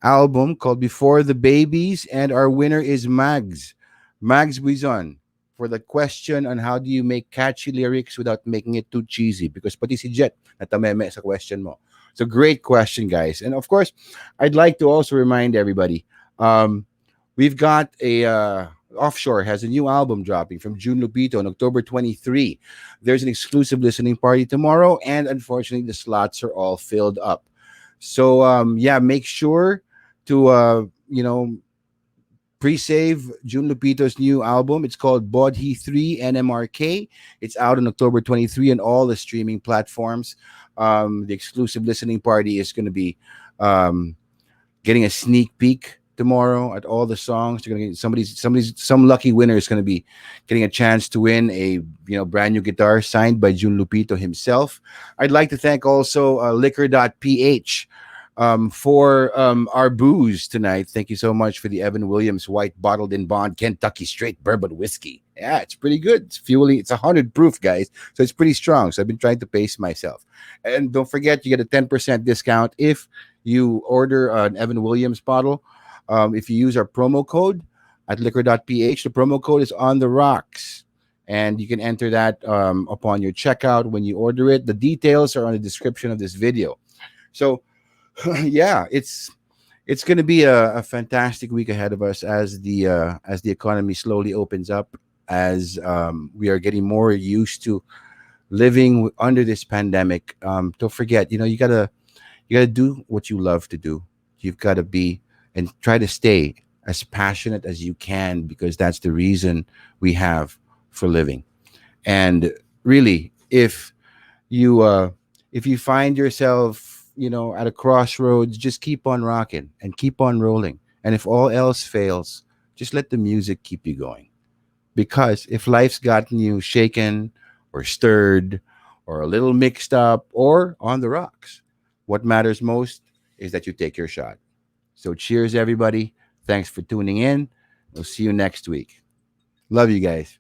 Speaker 1: album called Before the Babies, and our winner is Mags Buizon, for the question on how do you make catchy lyrics without making it too cheesy, because pati si Jet natameme sa question mo. It's a great question, guys. And of course, I'd like to also remind everybody, um, we've got a Offshore has a new album dropping from June Lupito on October 23. There's an exclusive listening party tomorrow, and unfortunately, the slots are all filled up. So yeah, make sure to pre-save June Lupito's new album. It's called Bodhi 3 NMRK. It's out on October 23 on all the streaming platforms. The exclusive listening party is going to be um, getting a sneak peek tomorrow at all the songs. You're gonna get some lucky winner is going to be getting a chance to win a brand new guitar signed by June Lupito himself. I'd like to thank also Liquor.Ph for our booze tonight. Thank you so much for the Evan Williams White Bottled in Bond Kentucky Straight Bourbon Whiskey. Yeah, it's pretty good. It's fueling. It's 100 proof, guys. So it's pretty strong. So I've been trying to pace myself. And don't forget, you get a 10% discount if you order an Evan Williams bottle. If you use our promo code at Liquor.Ph, the promo code is on the rocks. And you can enter that upon your checkout when you order it. The details are on the description of this video. So yeah, it's going to be a fantastic week ahead of us as the economy slowly opens up, as we are getting more used to living under this pandemic. Don't forget, you gotta do what you love to do. You've got to be and try to stay as passionate as you can, because that's the reason we have for living. And really, you uh, if you find yourself, at a crossroads, just keep on rocking and keep on rolling. And if all else fails, just let the music keep you going. Because if life's gotten you shaken or stirred or a little mixed up or on the rocks, what matters most is that you take your shot. So cheers, everybody. Thanks for tuning in. We'll see you next week. Love you guys.